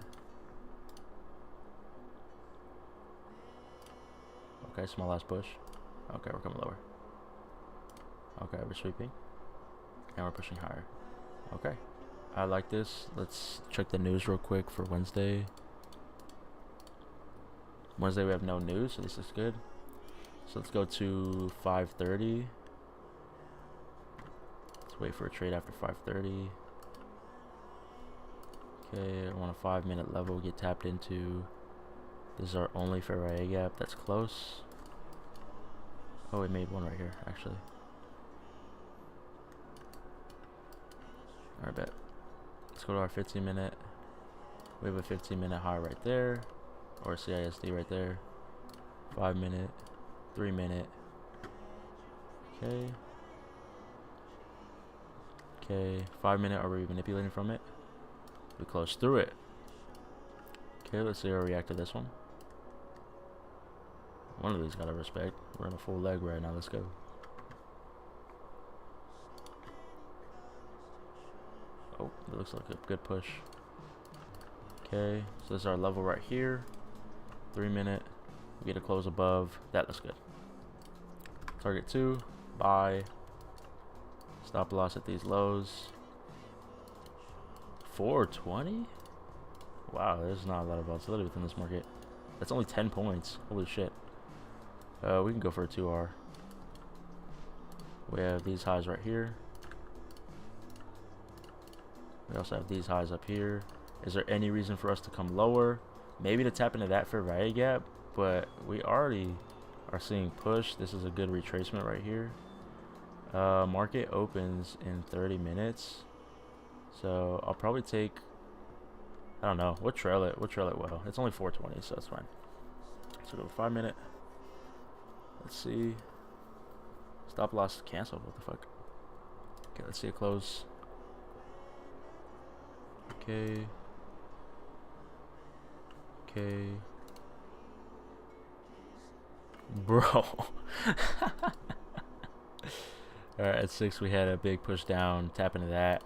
Okay, small ass push. Okay, we're coming lower. Okay, we're sweeping. And we're pushing higher. Okay, I like this. Let's check the news real quick for Wednesday. Wednesday we have no news, so this is good. So let's go to 5:30. Let's wait for a trade after 5:30. Okay, I want a 5 minute level get tapped into. This is our only fair value gap. That's close. Oh, we made one right here, actually. Alright, bet. Let's go to our 15 minute. We have a 15 minute high right there. Or CISD right there. 5 minute. 3 minute. Okay. Okay. 5 minute. Are we manipulating from it? We close through it. Okay, let's see how we react to this one. One of these gotta respect. We're in a full leg right now. Let's go. Oh, it looks like a good push. Okay, so this is our level right here. 3 minute. We get a close above. That looks good. Target 2. Buy. Stop loss at these lows. 420? Wow, there's not a lot of volatility within this market. That's only 10 points. Holy shit. We can go for a 2R. We have these highs right here. We also have these highs up here. Is there any reason for us to come lower? Maybe to tap into that fair value gap, but we already are seeing push. This is a good retracement right here. Market opens in 30 minutes. So I'll probably take, I don't know, we'll trail it well. It's only 420, so that's fine. So go to 5 minute. Let's see. Stop loss canceled. What the fuck? Okay, let's see a close. Okay. Okay. Bro. Alright, at 6 we had a big push down. Tap into that.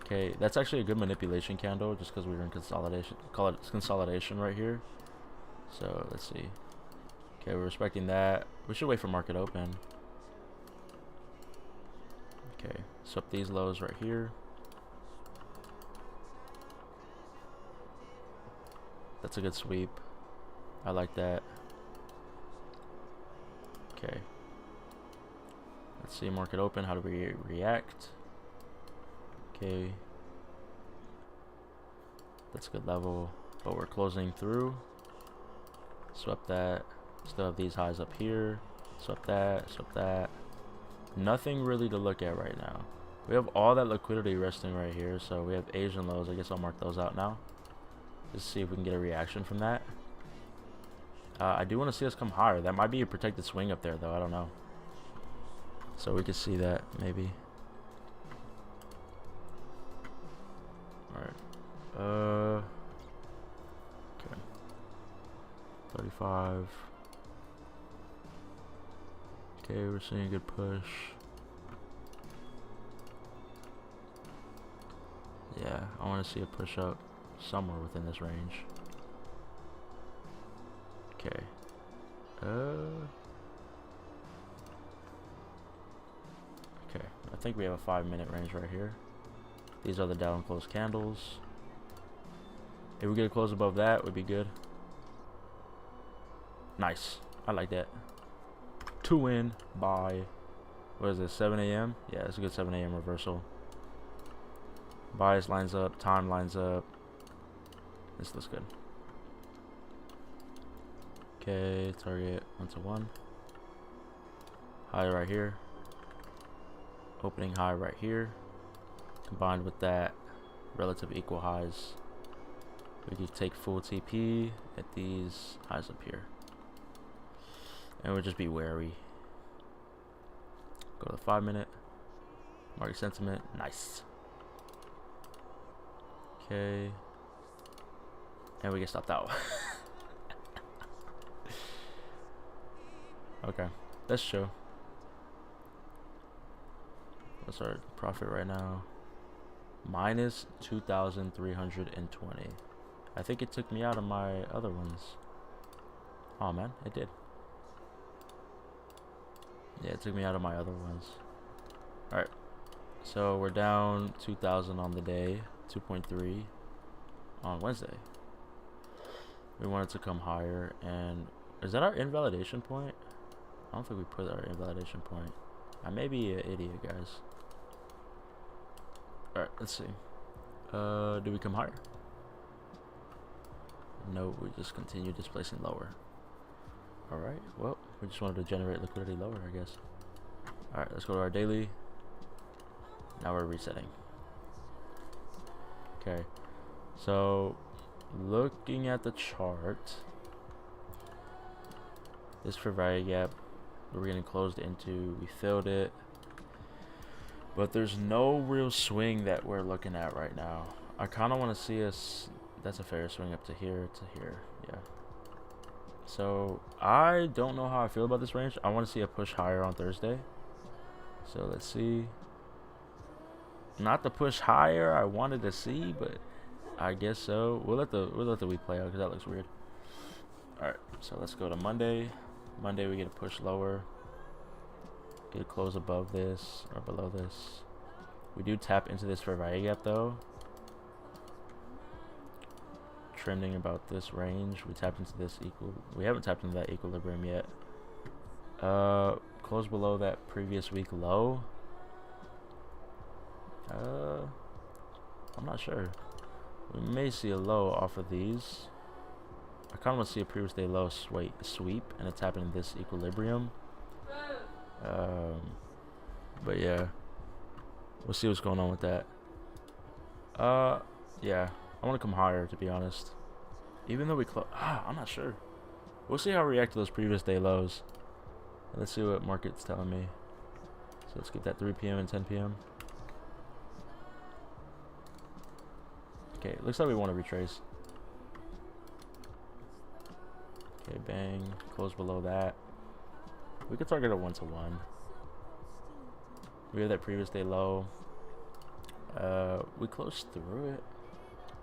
Okay, that's actually a good manipulation candle just because we were in consolidation. Call it consolidation right here. So let's see. Okay, we're respecting that. We should wait for market open. Okay, swap these lows right here. That's a good sweep. I like that. Okay. Let's see market open. How do we react? Okay. That's a good level. But we're closing through. Swap that. Still have these highs up here. Swap that. Swap that. Nothing really to look at right now. We have all that liquidity resting right here. So we have Asian lows. I guess I'll mark those out now. Just see if we can get a reaction from that. I do want to see us come higher. That might be a protected swing up there, though. I don't know. So we could see that, maybe. Alright. Okay. 35. Okay, we're seeing a good push. Yeah, I want to see a push up somewhere within this range. Okay. Okay, I think we have a 5 minute range right here. These are the down close candles. If we get a close above that, would be good. Nice. I like that. 2 in by, what is it, 7 a.m.? Yeah, it's a good 7 a.m. reversal. Bias lines up, time lines up. This looks good. Okay, target 1 to 1. High right here. Opening high right here. Combined with that, relative equal highs. We could take full TP at these highs up here. And we'll just be wary. Go to the 5 minute. Market sentiment. Nice. Okay. And we get stopped out. Okay. Let's show. What's our profit right now? Minus 2,320. I think it took me out of my other ones. Oh man, it did. Yeah, it took me out of my other ones. Alright. So we're down 2,000 on the day. 2.3 on Wednesday. We wanted to come higher. And is that our invalidation point? I don't think we put our invalidation point. I may be an idiot, guys. Alright, let's see. Do we come higher? No, we just continue displacing lower. Alright, well, we just wanted to generate liquidity lower, I guess. Alright, let's go to our daily. Now we're resetting. Okay, so looking at the chart, this fair value gap we're getting closed into, we filled it, but there's no real swing that we're looking at right now. I kind of want to see us, that's a fair swing up to here, yeah. So I don't know how I feel about this range. I want to see a push higher on Thursday. So let's see. Not the push higher I wanted to see, but I guess so. We'll let the week play out because that looks weird. All right, so let's go to Monday. Monday we get a push lower. Get a close above this or below this. We do tap into this fair value gap though. Trending about this range. We tapped into this we haven't tapped into that equilibrium yet. Close below that previous week low. I'm not sure. We may see a low off of these. I kind of want to see a previous day low sweep and a tap into this equilibrium. But yeah, we'll see what's going on with that. Yeah, I want to come higher, to be honest. Even though we I'm not sure. We'll see how I react to those previous day lows. Let's see what market's telling me. So let's get that 3 p.m. and 10 p.m. Okay, looks like we want to retrace. Okay, bang. Close below that. We could target a 1 to 1. We have that previous day low. We closed through it.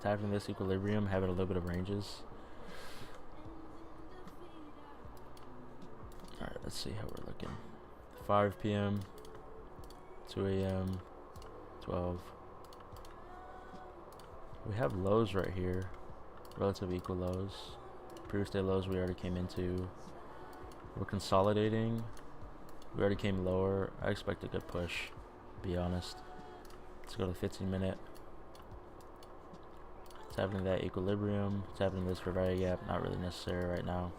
Tapping this equilibrium, having a little bit of ranges. Alright, let's see how we're looking. 5 p.m., 2 a.m., 12. We have lows right here. Relative equal lows. Previous day lows we already came into. We're consolidating. We already came lower. I expect a good push, to be honest. Let's go to 15 minute. Tapping that equilibrium. Tapping this fair value gap. Not really necessary right now.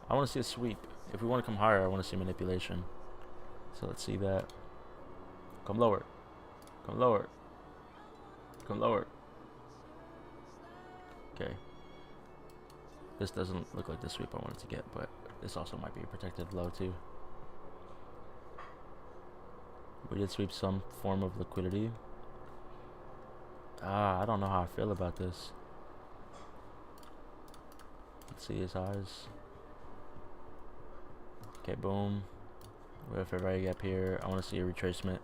I want to see a sweep. If we want to come higher, I want to see manipulation. So let's see that. Come lower. Come lower. Come lower. Okay. This doesn't look like the sweep I wanted to get, but this also might be a protected low too. We did sweep some form of liquidity. I don't know how I feel about this. Let's see his highs. Okay, boom. We have a fair value gap here. I want to see a retracement.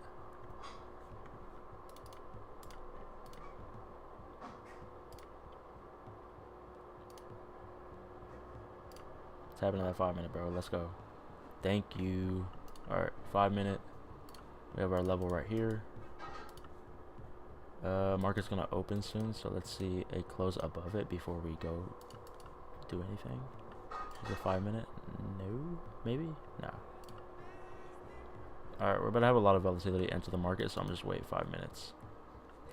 Tapping to that 5 minute, bro. Let's go. Thank you. Alright, 5 minute. We have our level right here. Market's gonna open soon, so let's see a close above it before we go do anything. Is it 5 minute? No, maybe? No. Alright, we're about to have a lot of volatility enter the market, so I'm just waiting 5 minutes.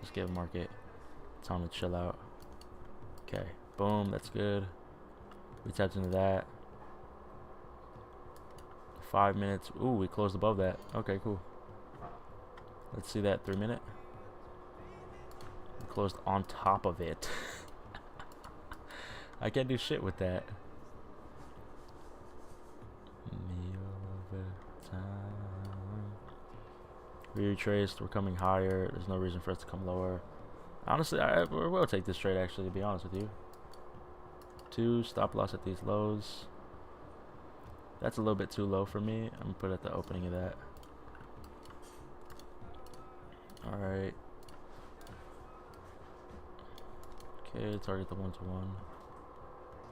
Just give market time to chill out. Okay, boom, that's good. We tapped into that. 5 minutes. Ooh, we closed above that. Okay, cool. Let's see that 3 minute. We closed on top of it. I can't do shit with that. We retraced. We're coming higher. There's no reason for us to come lower. Honestly, we will take this trade, actually, to be honest with you. 2 stop loss at these lows. That's a little bit too low for me. I'm going to put it at the opening of that. Alright. Okay, target the 1-to-1,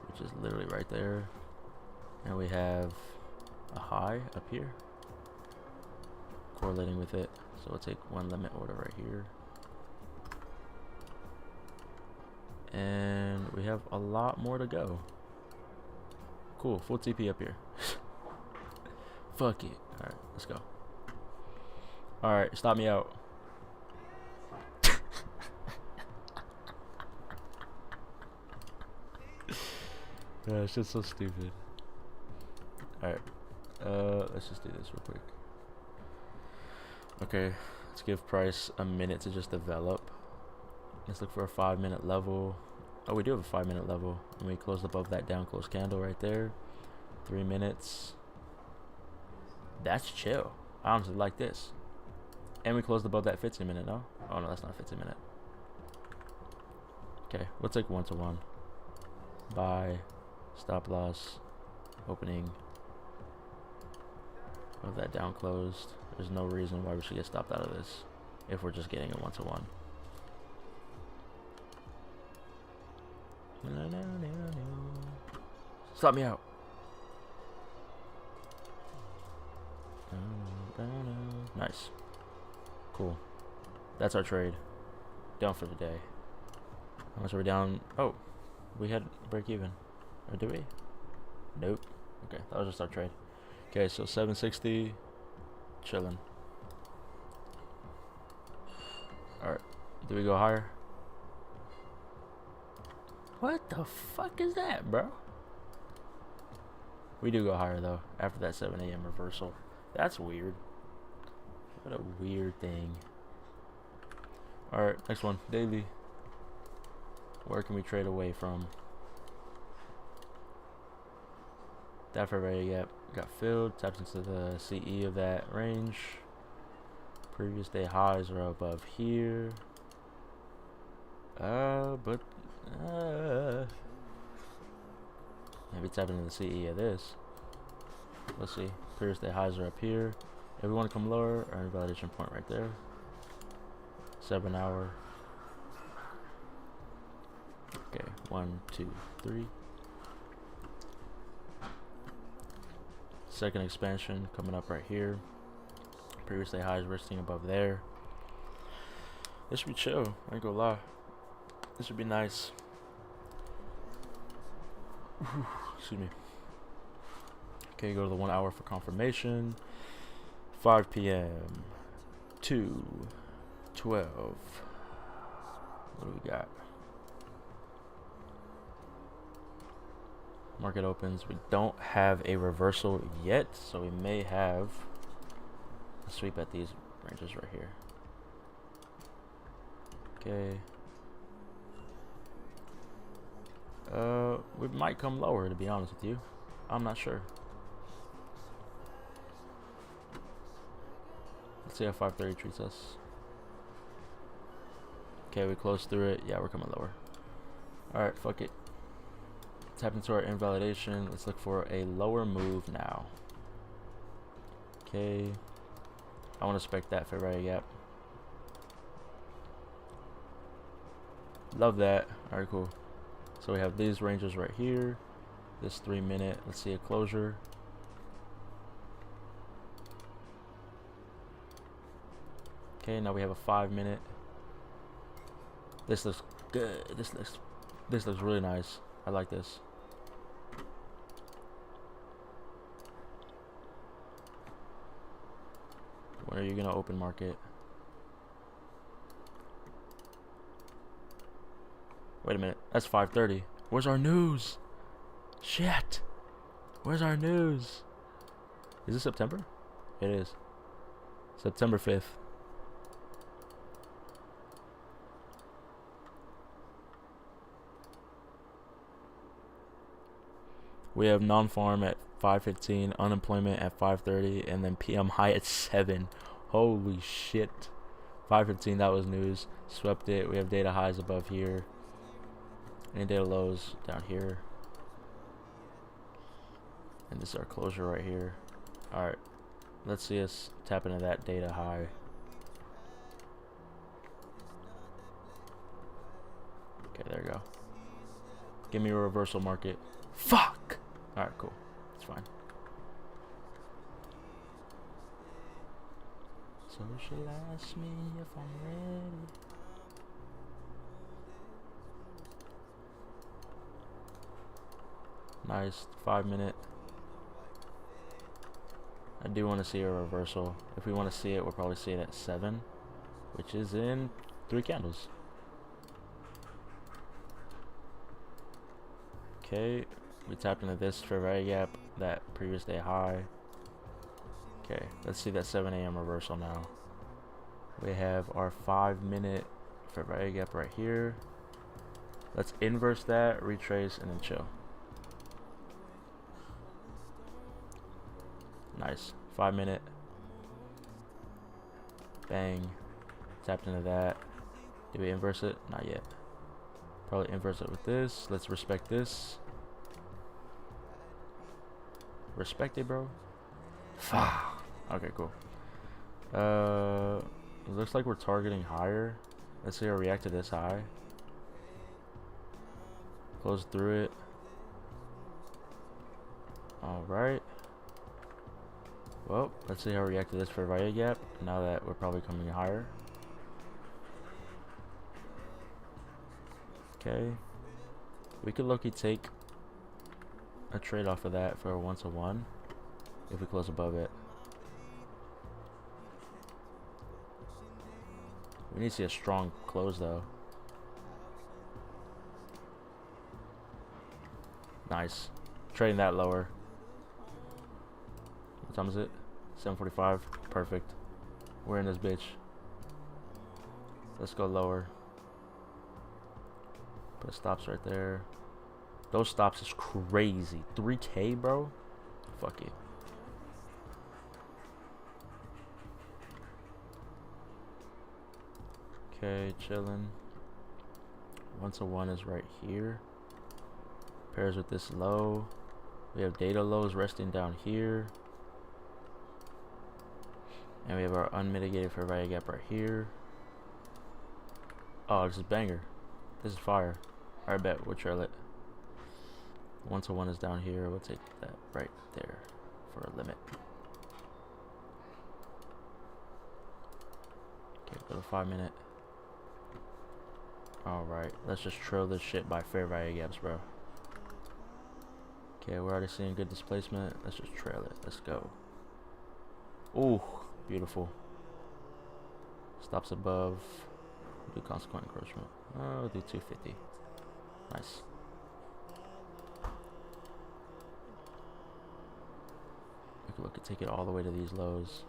which is literally right there. And we have a high up here, correlating with it. So we'll take one limit order right here. And we have a lot more to go. Cool, full TP up here. Fuck it. Alright, let's go. Alright, stop me out. Yeah, it's just so stupid. Alright, let's just do this real quick. Okay, let's give price a minute to just develop. Let's look for a 5 minute level. Oh, we do have a 5 minute level. And we closed above that down close candle right there. 3 minutes. That's chill. I honestly like this. And we closed above that 15 minute, no? Oh no, that's not 15 minute. Okay, we'll take 1-to-1. Buy. Stop loss. Opening. Of that down closed. There's no reason why we should get stopped out of this if we're just getting a 1-to-1. Stop me out. Nice. Cool. That's our trade. Down for the day. How much are we down? Oh, we had break even. Or did we? Nope. Okay, that was just our trade. Okay, so 760. Chilling. Alright. Do we go higher? What the fuck is that, bro? We do go higher, though, after that 7 a.m. reversal. That's weird. What a weird thing. Alright, next one. Daily. Where can we trade away from? That for ready gap got filled. Taps into the CE of that range. Previous day highs are above here. Maybe tap into the CE of this. Let's see. Previous day highs are up here. If we want to come lower, our validation point right there. 7 hour. Okay, 1, 2, 3. Second expansion coming up right here. Previous day highs resting above there. This should be chill. I ain't gonna lie. This would be nice. Excuse me. Okay, go to the 1 hour for confirmation. 5 p.m. 2, 12. What do we got? Market opens. We don't have a reversal yet, so we may have a sweep at these ranges right here. Okay. We might come lower, to be honest with you. I'm not sure. Let's see how 530 treats us. Okay, we closed through it. Yeah, we're coming lower. Alright, fuck it. Tap into our invalidation. Let's look for a lower move now. Okay. I want to spec that February gap. Love that. Alright, cool. So we have these ranges right here. This 3 minute. Let's see a closure. Okay, now we have a 5 minute. This looks good. This looks really nice. I like this. When are you gonna open market? Wait a minute. That's 5:30. Where's our news? Shit. Where's our news? Is it September? It is. September 5th. We have non-farm at 5:15, unemployment at 5:30, and then PM high at 7. Holy shit. 5:15, that was news. Swept it. We have data highs above here. And data lows down here. And this is our closure right here. Alright. Let's see us tap into that data high. Okay, there we go. Give me a reversal market. Fuck! Alright, cool. It's fine. Socialize me if I'm ready. Nice. 5 minute. I do want to see a reversal. If we want to see it, we'll probably see it at 7, which is in 3 candles. Okay, we tapped into this fair value gap, that previous day high. Okay, let's see that 7 a.m. reversal now. We have our 5 minute fair value gap right here. Let's inverse that, retrace, and then chill. Nice. 5 minute. Bang. Tapped into that. Do we inverse it? Not yet. Probably inverse it with this. Let's respect this. Respect it, bro. Okay, cool. It looks like we're targeting higher. Let's see how we react to this high. Close through it. Alright. Well, let's see how we react to this fair value gap now that we're probably coming higher. Okay. We could low-key take a trade off of that for a 1-to-1 if we close above it. We need to see a strong close though. Nice. Trading that lower. What time is it? 7:45. Perfect. We're in this bitch. Let's go lower. Put stops right there. Those stops is crazy. 3K, bro. Fuck it. Okay, chilling. 1-to-1 is right here. Pairs with this low. We have data lows resting down here. And we have our unmitigated fair value gap right here. Oh, this is banger. This is fire. I bet we'll trail it. 1-to-1 is down here. We'll take that right there for a limit. Okay, go to 5 minute. Alright, let's just trail this shit by fair value gaps, bro. Okay, we're already seeing good displacement. Let's just trail it. Let's go. Ooh, beautiful. Stops above. Do consequent encroachment. Oh, we'll do 250. Nice. We could take it all the way to these lows.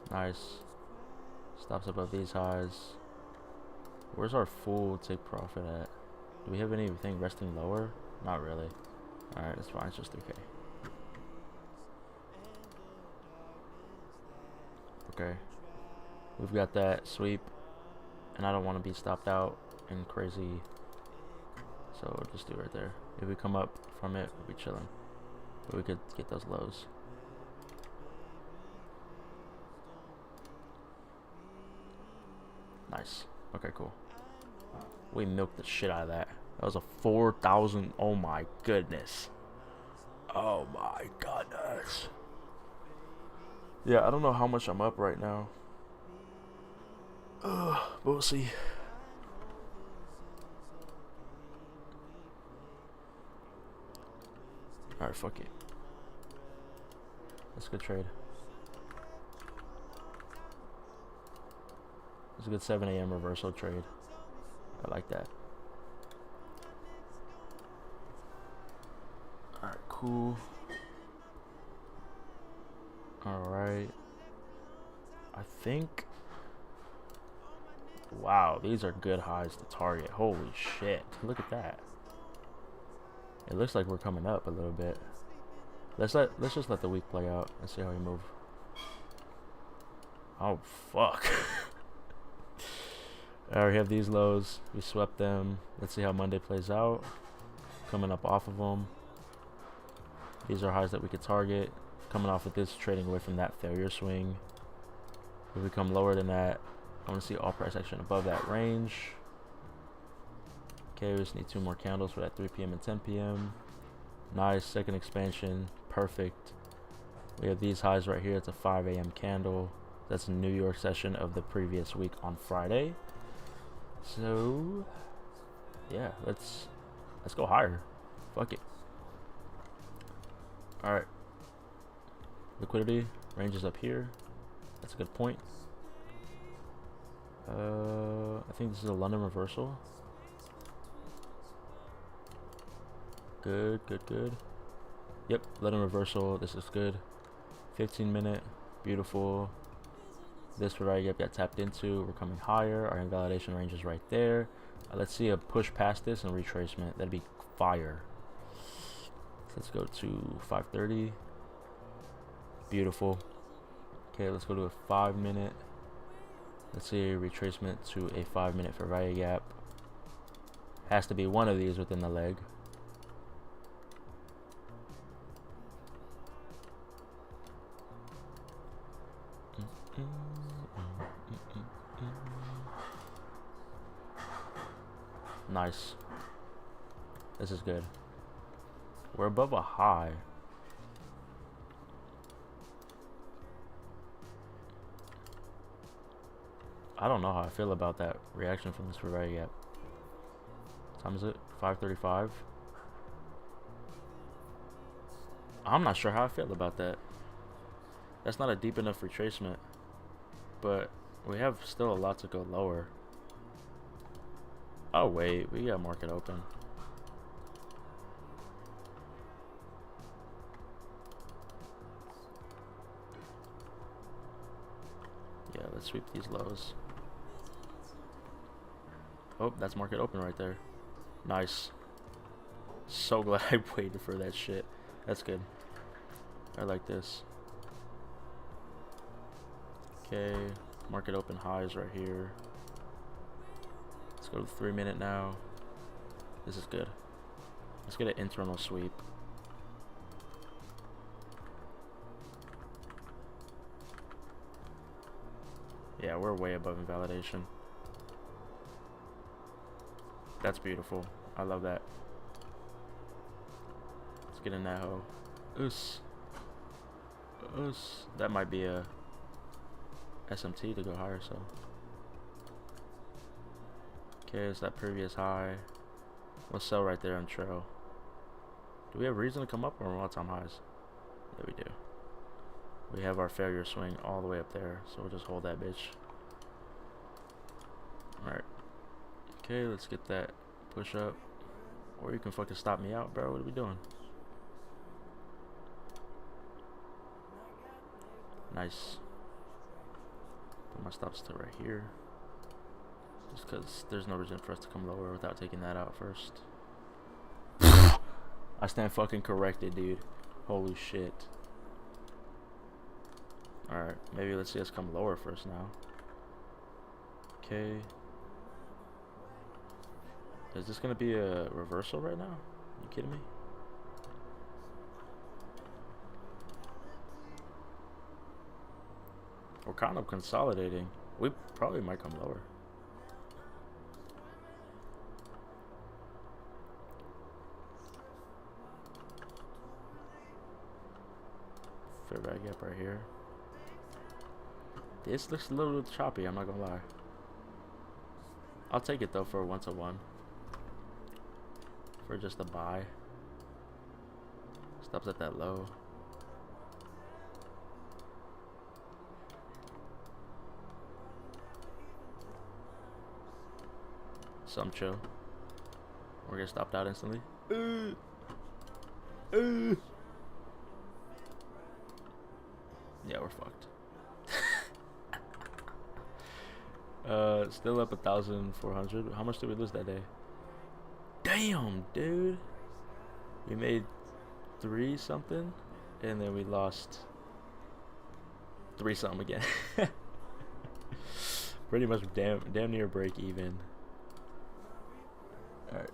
Nice. Stops above these highs. Where's our full take profit at? Do we have anything resting lower? Not really. Alright, that's fine. It's just 3K. Okay. We've got that sweep. And I don't want to be stopped out and crazy. So we'll just do it right there. If we come up from it, we'll be chilling. But we could get those lows. Nice. Okay, cool. We milked the shit out of that. That was a 4,000. Oh my goodness. Oh my goodness. Yeah, I don't know how much I'm up right now. But we'll see. Alright, fuck it. That's a good trade. It's a good 7 a.m. reversal trade. I like that. Alright, cool. Alright. I think... Wow, these are good highs to target. Holy shit. Look at that. It looks like we're coming up a little bit. Let's just let the week play out and see how we move. Oh fuck. Alright, we have these lows. We swept them. Let's see how Monday plays out. Coming up off of them. These are highs that we could target. Coming off of this, trading away from that failure swing. If we come lower than that, I want to see all price action above that range. Okay, we just need 2 more candles for that 3 p.m. and 10 p.m. Nice, second expansion, perfect. We have these highs right here. It's a 5 a.m. candle. That's a New York session of the previous week on Friday. So, yeah, let's go higher. Fuck it. All right. Liquidity range is up here. That's a good point. I think this is a London reversal. Good. Yep, London reversal. This is good. 15-minute. Beautiful. This right here got tapped into. We're coming higher. Our invalidation range is right there. Let's see a push past this and retracement. That'd be fire. So let's go to 530. Beautiful. Okay, let's go to a 5-minute. Let's see a retracement to a 5-minute for value gap. Has to be one of these within the leg. Nice. This is good. We're above a high. I don't know how I feel about that reaction from this Ferrari gap. What time is it? 5:35. I'm not sure how I feel about that. That's not a deep enough retracement, but we have still a lot to go lower. Oh wait, we got market open. Yeah, let's sweep these lows. Oh, that's market open right there. Nice. So glad I waited for that shit. That's good. I like this. Okay, market open highs right here. Let's go to the 3-minute now. This is good. Let's get an internal sweep. Yeah, we're way above invalidation. That's beautiful. I love that. Let's get in that hoe. Oos. Oos. That might be a SMT to go higher, so. Okay, it's that previous high. We'll sell right there on trail. Do we have reason to come up or are we all-time highs? Yeah, we do. We have our failure swing all the way up there, so we'll just hold that bitch. Alright. Okay, let's get that push up. Or you can fucking stop me out, bro. What are we doing? Nice. Put my stops to right here. Just because there's no reason for us to come lower without taking that out first. I stand fucking corrected, dude. Holy shit. Alright, maybe let's see us come lower first now. Okay. Is this gonna be a reversal right now? You kidding me? We're kind of consolidating. We probably might come lower. Fair value gap right here. This looks a little choppy, I'm not gonna lie. I'll take it though for a 1-to-1. For just a buy. Stops at that low. Some chill. We're gonna stop out instantly. Yeah, we're fucked. Still up 1,400. How much did we lose that day? Damn, dude. We made 3 something, and then we lost 3 something again. Pretty much damn near break even. Alright.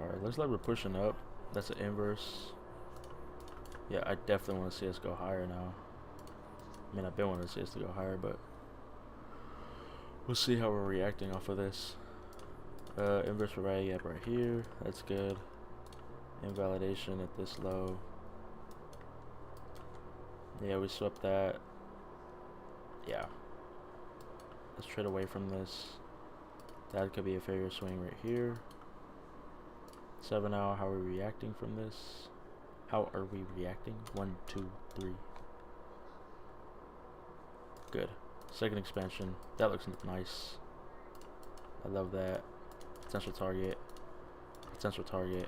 Alright, looks like we're pushing up. That's an inverse. Yeah, I definitely want to see us go higher now. I mean, I've been wanting to see us to go higher, but we'll see how we're reacting off of this. Inverse for value gap right here. That's good. Invalidation at this low. Yeah, we swept that. Yeah. Let's trade away from this. That could be a failure swing right here. 7 hour. How are we reacting from this? How are we reacting? 1, 2, 3. Good. Second expansion. That looks nice. I love that. Potential target. Potential target.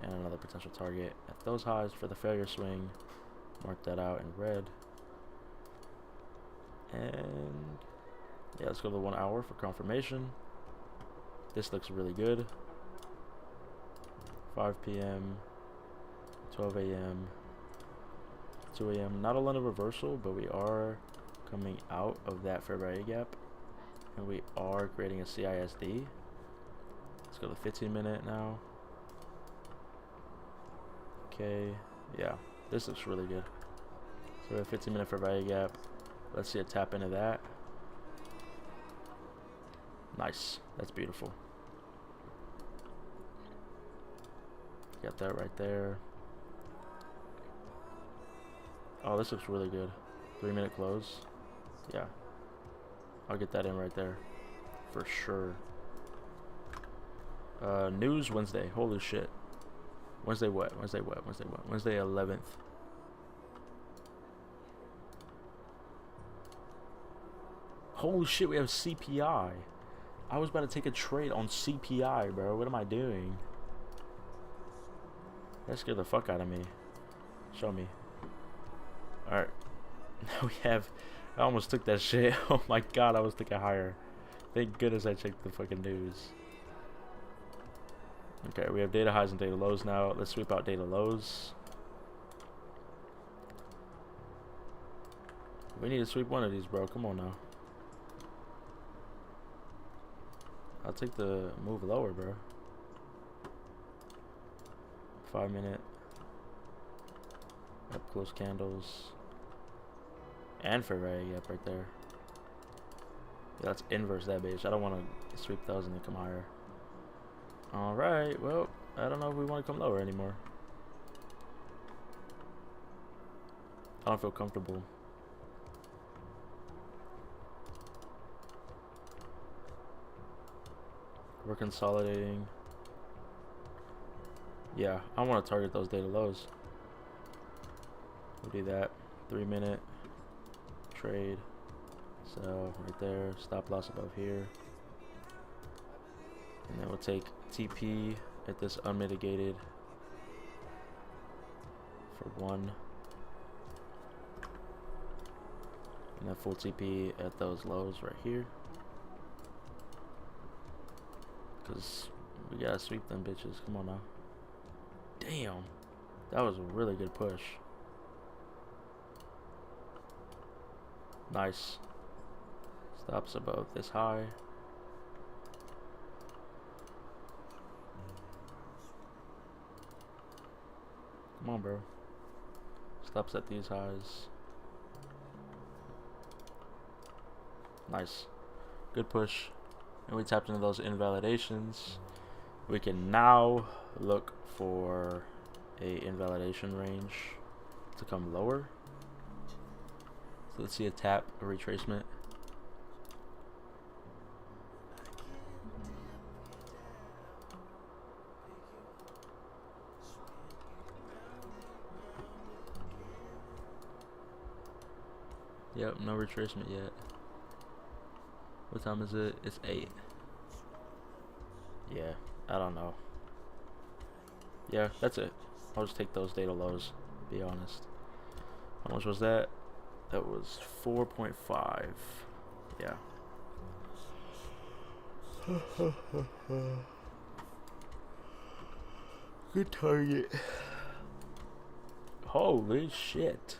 And another potential target at those highs for the failure swing. Mark that out in red. And yeah, let's go to 1 hour for confirmation. This looks really good. 5 p.m. 12 a.m. 2 a.m. Not a lot of reversal, but we are coming out of that fair value gap, and we are creating a CISD. Let's go to 15 minute now. Okay, yeah, this looks really good. So we have 15 minute fair value gap. Let's see a tap into that. Nice, that's beautiful. Got that right there. Oh, this looks really good. 3 minute close. Yeah, I'll get that in right there for sure. News Wednesday. Holy shit. Wednesday what? Wednesday what? Wednesday what? Wednesday 11th. Holy shit, we have CPI. I was about to take a trade on CPI, bro. What am I doing? That scared the fuck out of me. Show me. Alright. Now we have... I almost took that shit. Oh my god, I was thinking higher. Thank goodness I checked the fucking news. Okay, we have data highs and data lows now. Let's sweep out data lows. We need to sweep one of these, bro. Come on now. I'll take the move lower, bro. 5 minute. Up close candles. And fair value gap right there. Yeah, let's inverse that bitch. I don't want to sweep those and then come higher. Alright, well, I don't know if we want to come lower anymore. I don't feel comfortable. We're consolidating. Yeah, I want to target those data lows. We'll do that. 3 minute trade. So right there, stop loss above here. And then we'll take TP at this unmitigated for 1. And then full TP at those lows right here. Because we gotta sweep them bitches. Come on now. Damn. That was a really good push. Nice. Stops above this high. Come on, bro. Stops at these highs. Nice. Good push. And we tapped into those invalidations. We can now look for a invalidation range. to come lower. So let's see a tap, a retracement. Yep, no retracement yet. What time is it? It's 8. Yeah, I don't know. Yeah, that's it. I'll just take those data lows, be honest. How much was that? That was 4.5. Yeah. Good target. Holy shit.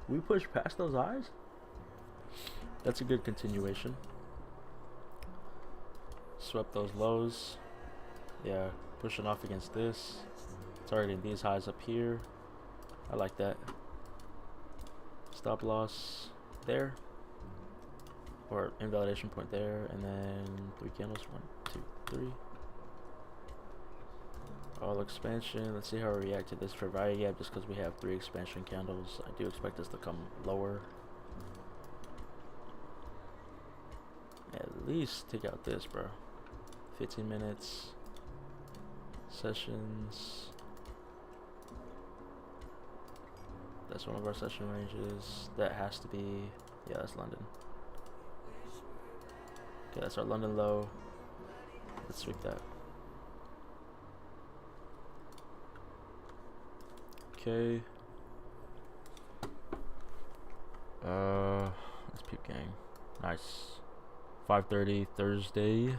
We pushed past those highs? That's a good continuation. Swept those lows. Yeah, pushing off against this. Targeting these highs up here. I like that. Stop loss there. Or invalidation point there. And then 3 candles. 1, 2, 3. All expansion. Let's see how we react to this for value gap just because we have 3 expansion candles. I do expect this to come lower. At least take out this, bro. 15 minutes. Sessions. That's one of our session ranges. That has to be, yeah, that's London. Okay, that's our London low. Let's sweep that. Okay. Let's peep gang. Nice. 5:30 Thursday.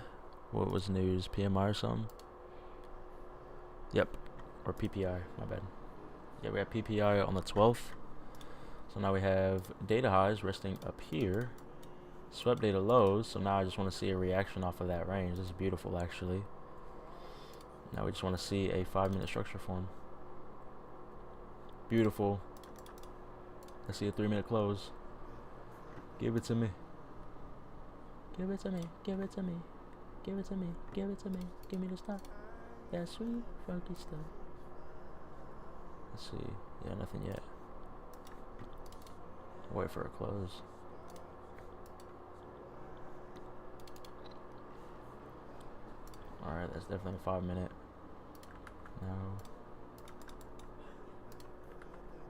What was news? PMI or something? Yep. Or PPI, my bad. Yeah, we have PPI on the 12th. So now we have data highs resting up here. Swept data lows. So now I just want to see a reaction off of that range. This is beautiful, actually. Now we just want to see a 5-minute structure form. Beautiful. I see a 3-minute close. Give it to me. Give it to me. Give it to me. Give it to me. Give it to me. Give me the stuff. That sweet, funky stuff. Let's see. Yeah, nothing yet. Wait for a close. Alright, that's definitely a 5-minute. No.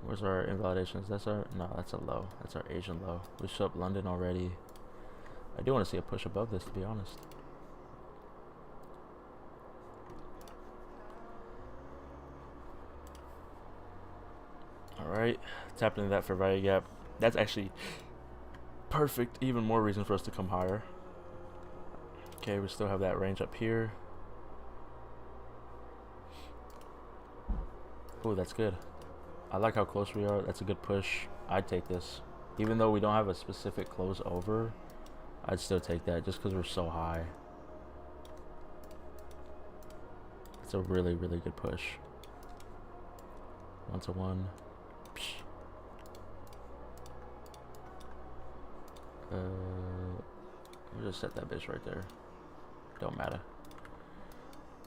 Where's our invalidations? That's our, no, that's a low. That's our Asian low. We show up London already. I do want to see a push above this, to be honest. Alright, tapped into that for value gap. That's actually perfect. Even more reason for us to come higher. Okay, we still have that range up here. Oh, that's good. I like how close we are. That's a good push. I'd take this. Even though we don't have a specific close over, I'd still take that just because we're so high. It's a really, really good push. 1-to-1. We'll just set that bitch right there. Don't matter.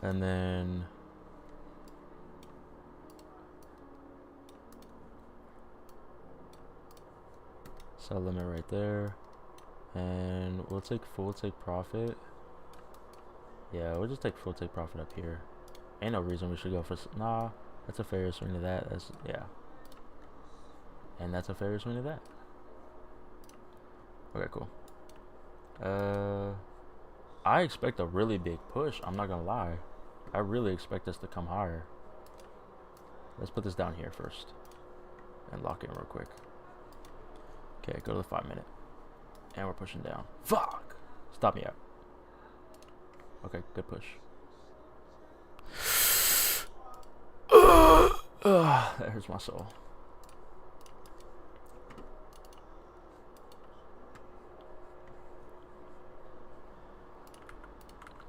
And then sell limit right there. And we'll take full take profit. Yeah, we'll just take full take profit up here. Ain't no reason we should go for, nah, that's a fair swing to that. That's, yeah. And that's a fair swing to that. Okay, cool. I expect a really big push. I'm not gonna lie. I really expect us to come higher. Let's put this down here first and lock in real quick. Okay, go to the 5-minute. And we're pushing down. Fuck! Stop me out. Okay, good push. That hurts my soul.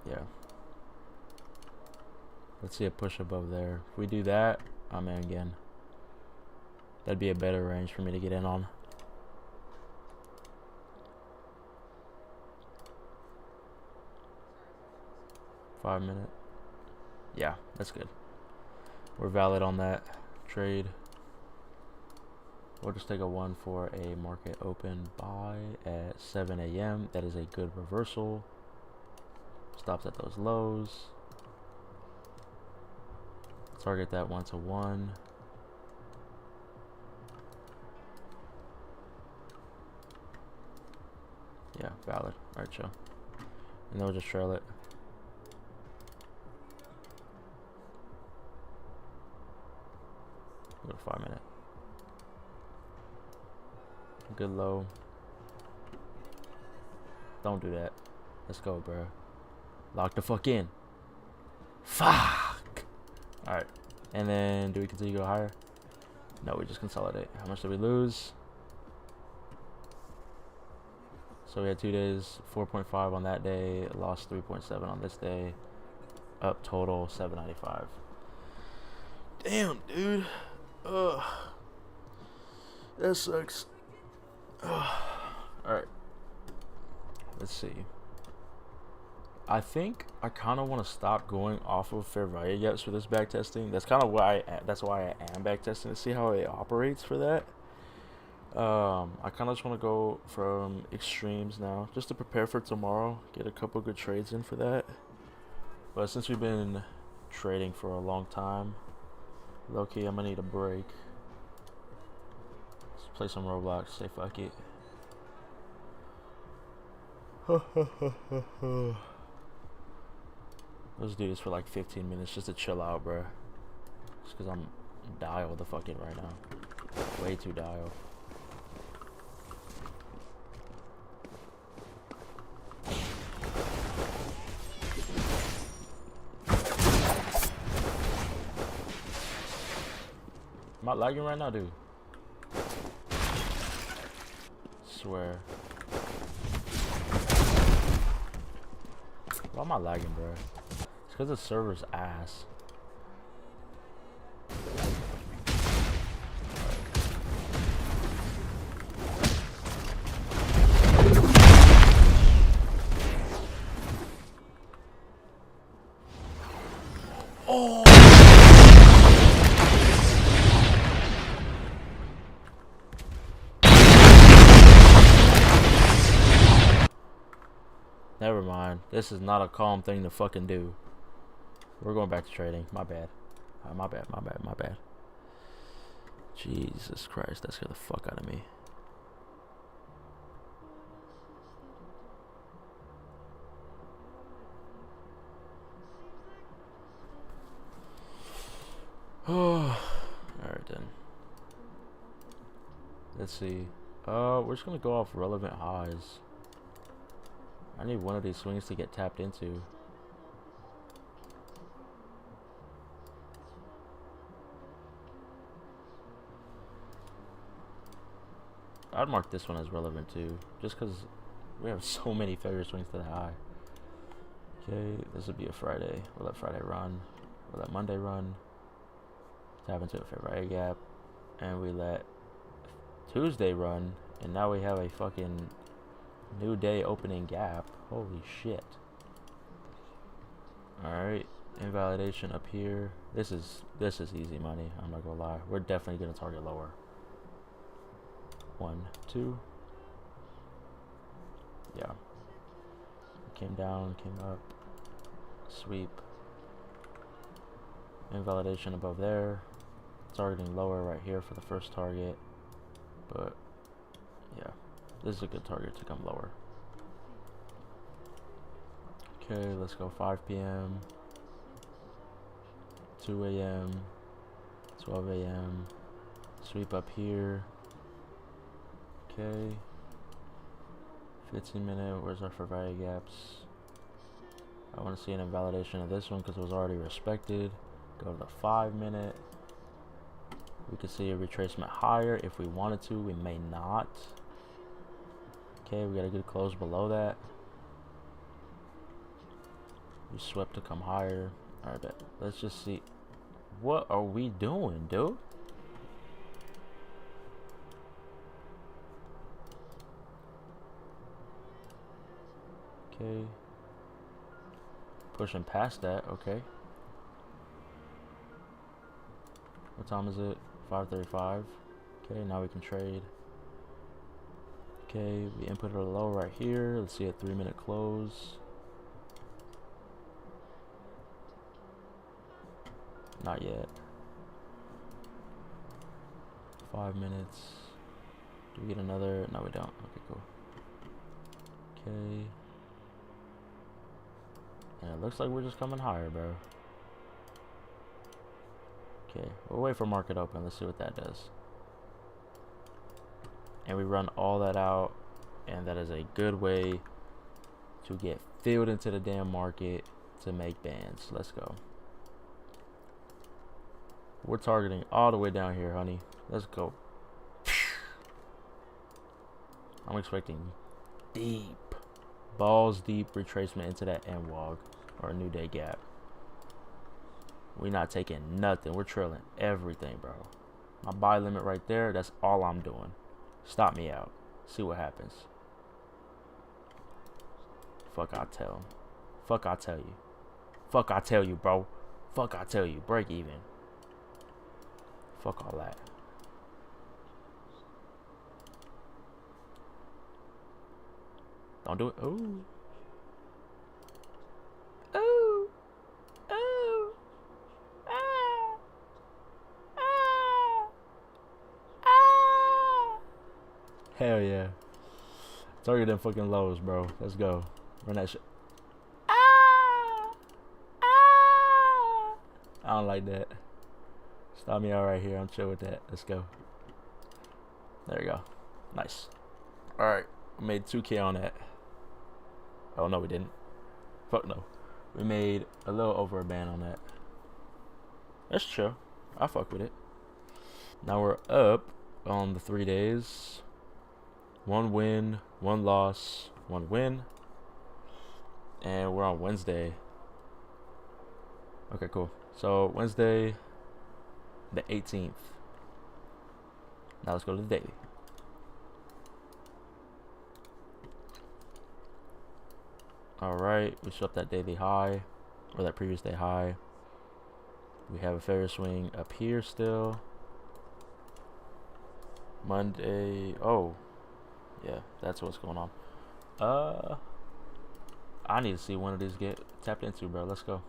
Yeah. Let's see a push above there. If we do that, I'm in again. That'd be a better range for me to get in on. $5-minute. Yeah, that's good. We're valid on that trade. We'll just take a 1 for a market open buy at 7 a.m. That is a good reversal. Stops at those lows. Target that 1 to 1. Yeah, valid. Alright, chill. And then we'll just trail it. Go to 5 minute. Good low. Don't do that. Let's go, bro. Lock the fuck in. Fuck. Alright. And then do we continue to go higher? No, we just consolidate. How much did we lose? So we had 2 days, 4.5 on that day, lost 3.7 on this day. Up total 795. Damn, dude. Ugh. That sucks. Alright. Let's see. I think I kind of want to stop going off of fair value gaps for this backtesting. That's kind of why that's why I am backtesting, to see how it operates for that. I kind of just want to go from extremes now, just to prepare for tomorrow. Get a couple good trades in for that. But since we've been trading for a long time, low key, I'm gonna need a break. Let's play some Roblox. Say fuck it. Let's do this for like 15 minutes just to chill out, bro. Just because I'm dialed the fuck in right now. Way too dialed. Am I lagging right now, dude? Swear. Why am I lagging, bro? It's because the server's ass. Oh! Never mind. This is not a calm thing to fucking do. We're going back to trading. My bad. My bad. Jesus Christ, that scared the fuck out of me. Alright then. Let's see. We're just gonna go off relevant highs. I need one of these swings to get tapped into. I'd mark this one as relevant too, just because we have so many failure swings to the high. Okay, this would be a Friday. We'll let Friday run. We'll let Monday run. Tap into a fair value gap. And we let Tuesday run. And now we have a fucking new day opening gap. Holy shit. Alright. Invalidation up here. This is easy money. I'm not gonna lie. We're definitely gonna target lower. 1, 2. Yeah. Came down, came up. Sweep. Invalidation above there. Targeting lower right here for the first target. But yeah, this is a good target to come lower. Okay, let's go 5 p.m. 2 a.m. 12 a.m. Sweep up here. Okay. 15 minute. Where's our fair value gaps? I want to see an invalidation of this one because it was already respected. Go to the 5 minute. We could see a retracement higher if we wanted to. We may not. Okay, we got a good close below that. We swept to come higher. Alright, bet. Let's just see. What are we doing, dude? Okay. Pushing past that, okay. What time is it? 5:35. Okay, now we can trade. Okay, we input a low right here. Let's see a 3-minute close. Not yet. 5 minutes. Do we get another? No, we don't. Okay, cool. Okay. And it looks like we're just coming higher, bro. Okay, we'll wait for market open. Let's see what that does. And we run all that out, and that is a good way to get filled into the damn market to make bands. Let's go. We're targeting all the way down here, honey. Let's go. I'm expecting deep, balls deep retracement into that end wog or a new day gap. We're not taking nothing. We're trailing everything, bro. My buy limit right there, that's all I'm doing. Stop me out. See what happens. Fuck, I tell him. Fuck, I tell you. Fuck, I tell you, bro. Fuck, I tell you. Break even. Fuck all that. Don't do it. Ooh. Ooh. Ooh. Ah. Ah. Ah. Hell yeah. Target them fucking lows, bro. Let's go. Run that shit. Ah. Ah. I don't like that. Stop me out right here. I'm chill with that. Let's go. There you go. Nice. Alright. We made 2K on that. Oh, no, we didn't. Fuck no. We made a little over a band on that. That's chill. I fuck with it. Now we're up on the 3 days. 1 win, 1 loss, 1 win. And we're on Wednesday. Okay, cool. So Wednesday, the 18th. Now let's go to the daily. Alright, we swept that daily high, or that previous day high. We have a fair swing up here still. Monday, oh, yeah, that's what's going on. I need to see one of these get tapped into, bro. Let's go.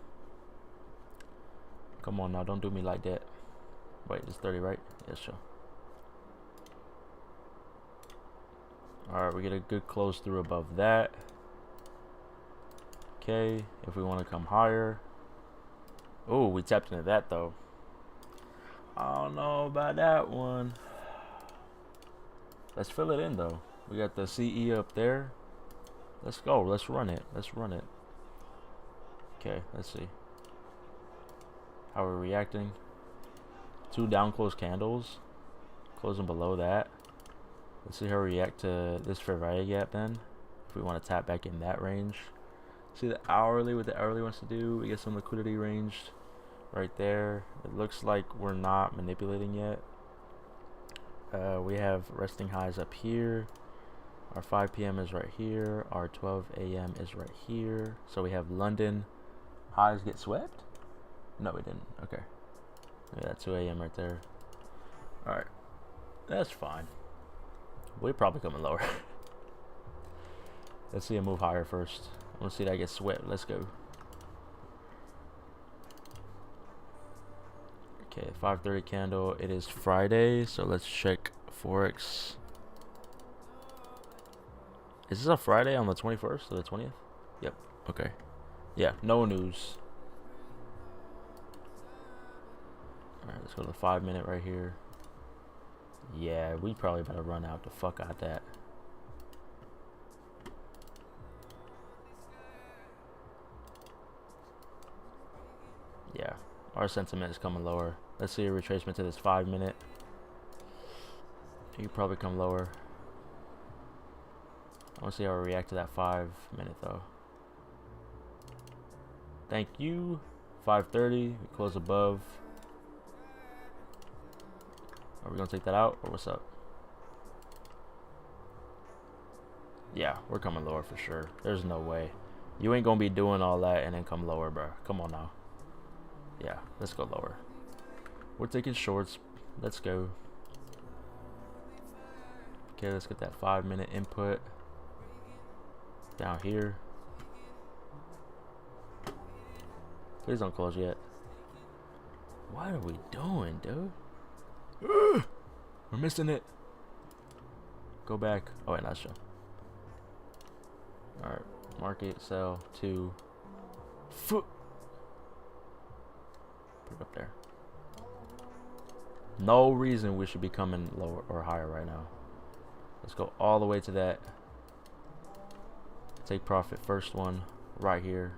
Come on now, don't do me like that. Wait, it's 30, right? Yeah, sure. Alright, we get a good close through above that. Okay, if we want to come higher. Oh, we tapped into that though. I don't know about that one. Let's fill it in though. We got the CE up there. Let's go. Let's run it. Let's run it. Okay, let's see. How we're reacting. 2 down close candles. Closing below that. Let's see how we react to this fair value gap then. If we want to tap back in that range. See the hourly, what the hourly wants to do. We get some liquidity ranged right there. It looks like we're not manipulating yet. We have resting highs up here. Our 5 p.m. is right here. Our 12 a.m. is right here. So we have London highs get swept? No, we didn't. Okay. Yeah, 2 a.m. right there. Alright. That's fine. We're probably coming lower. Let's see it move higher first. I want to see that get swept. Let's go. Okay, 5:30 candle. It is Friday, so let's check Forex. Is this a Friday on the 21st or the 20th? Yep. Okay. Yeah, no news. Alright, let's go to the 5 minute right here. Yeah, we probably better run out the fuck out that. Yeah, our sentiment is coming lower. Let's see a retracement to this 5 minute. You probably come lower. I want to see how we react to that 5 minute though. Thank you. 5:30. We close above. Are we gonna take that out or what's up? Yeah, we're coming lower for sure. There's no way. You ain't gonna be doing all that and then come lower, bro. Come on now. Yeah, let's go lower. We're taking shorts. Let's go. Okay, let's get that 5-minute input down here. Please don't close yet. What are we doing, dude? We're missing it. Go back. Oh wait, not show. All right, market, sell, 2. Put it up there. No reason we should be coming lower or higher right now. Let's go all the way to that. Take profit, first one right here.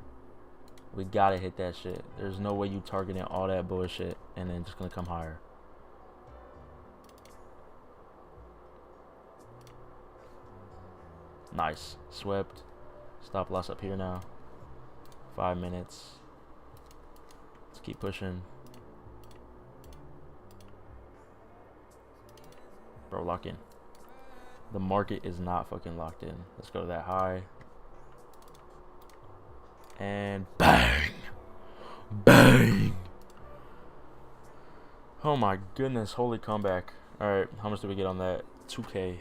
We gotta hit that shit. There's no way you targeting all that bullshit and then just gonna come higher. Nice. Swept. Stop loss up here now. 5 minutes. Let's keep pushing. Bro, lock in. The market is not fucking locked in. Let's go to that high. And bang! Bang! Oh my goodness, holy comeback. Alright, how much did we get on that? 2K.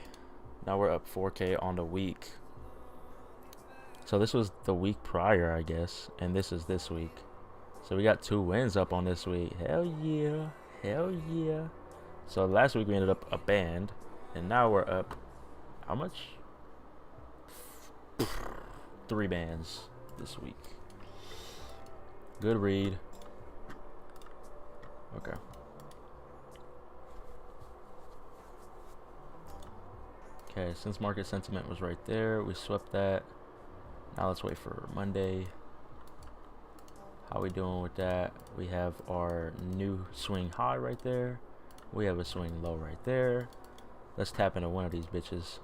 Now we're up 4K on the week. So this was the week prior, I guess. And this is this week. So we got 2 wins up on this week. Hell yeah. Hell yeah. So last week we ended up a band. And now we're up, how much? 3 bands this week. Good read. Okay. Okay, since market sentiment was right there, we swept that. Now let's wait for Monday. How we doing with that? We have our new swing high right there. We have a swing low right there. Let's tap into one of these bitches.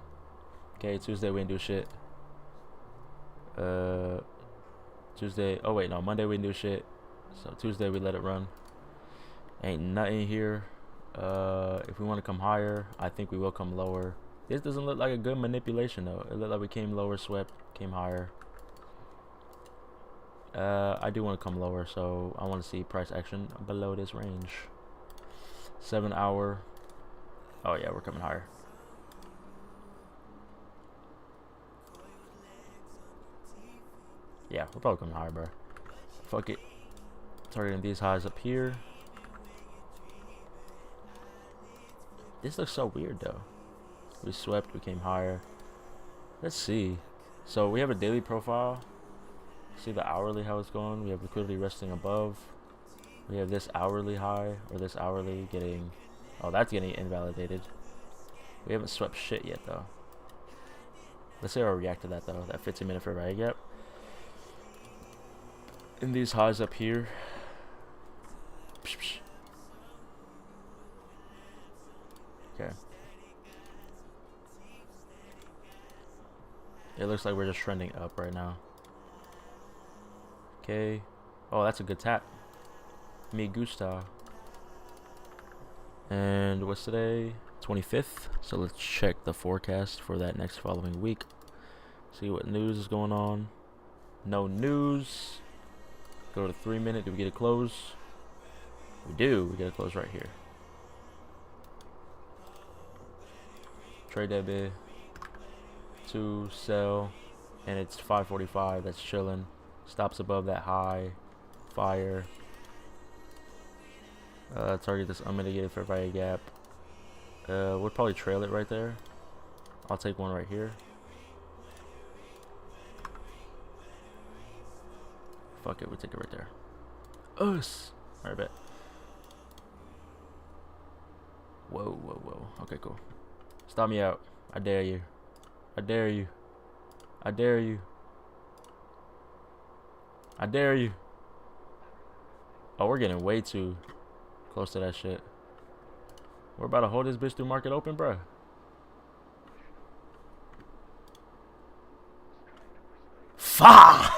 Okay, Tuesday we didn't do shit. Tuesday, oh wait, no, Monday we didn't do shit. So Tuesday we let it run. Ain't nothing here. If we want to come higher, I think we will come lower. This doesn't look like a good manipulation though. It looked like we came lower, swept, came higher. I do want to come lower, so I want to see price action below this range. 7 hour. Oh yeah, we're coming higher. Yeah, we're probably coming higher, bro. Fuck it. Targeting these highs up here. This looks so weird though. We swept, we came higher. Let's see. So we have a daily profile. See the hourly how it's going. We have liquidity resting above. We have this hourly high, or this hourly getting, oh, that's getting invalidated. We haven't swept shit yet though. Let's see how I react to that though. That 15-minute fair value gap. In these highs up here. Okay. It looks like we're just trending up right now. Okay. Oh, that's a good tap. Me gusta. And what's today? 25th. So let's check the forecast for that next following week. See what news is going on. No news. Go to 3-minute. Do we get a close? We do. We get a close right here. Trade that bid. 2 sell. And it's 545. That's chilling. Stops above that high. Fire. Target this unmitigated fair value gap. We'll probably trail it right there. I'll take one right here. Fuck it, we'll take it right there. Us. Alright, bet. Whoa, whoa, whoa. Okay, cool. Stop me out. I dare you. I dare you. I dare you. I dare you. Oh, we're getting way too close to that shit. We're about to hold this bitch through market open, bruh. Fuck!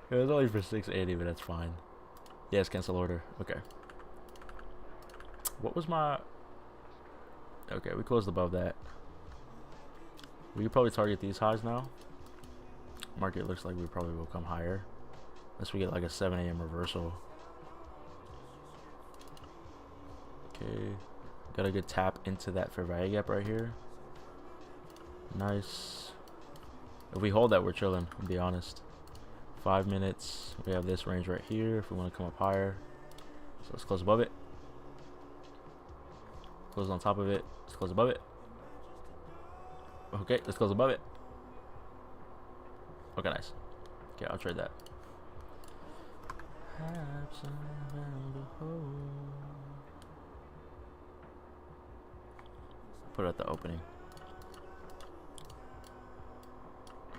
It was only for 680, but that's fine. Yes, cancel order. Okay. What was my... Okay, we closed above that. We could probably target these highs now. Market looks like we probably will come higher. Unless we get like a 7 a.m. reversal. Okay, got a good tap into that fair value gap right here. Nice. If we hold that, we're chilling, to be honest. 5 minutes. We have this range right here if we want to come up higher. So let's close above it. Close on top of it. Let's close above it. Okay, let's close above it. Okay, nice. Okay, I'll trade that. Put it at the opening.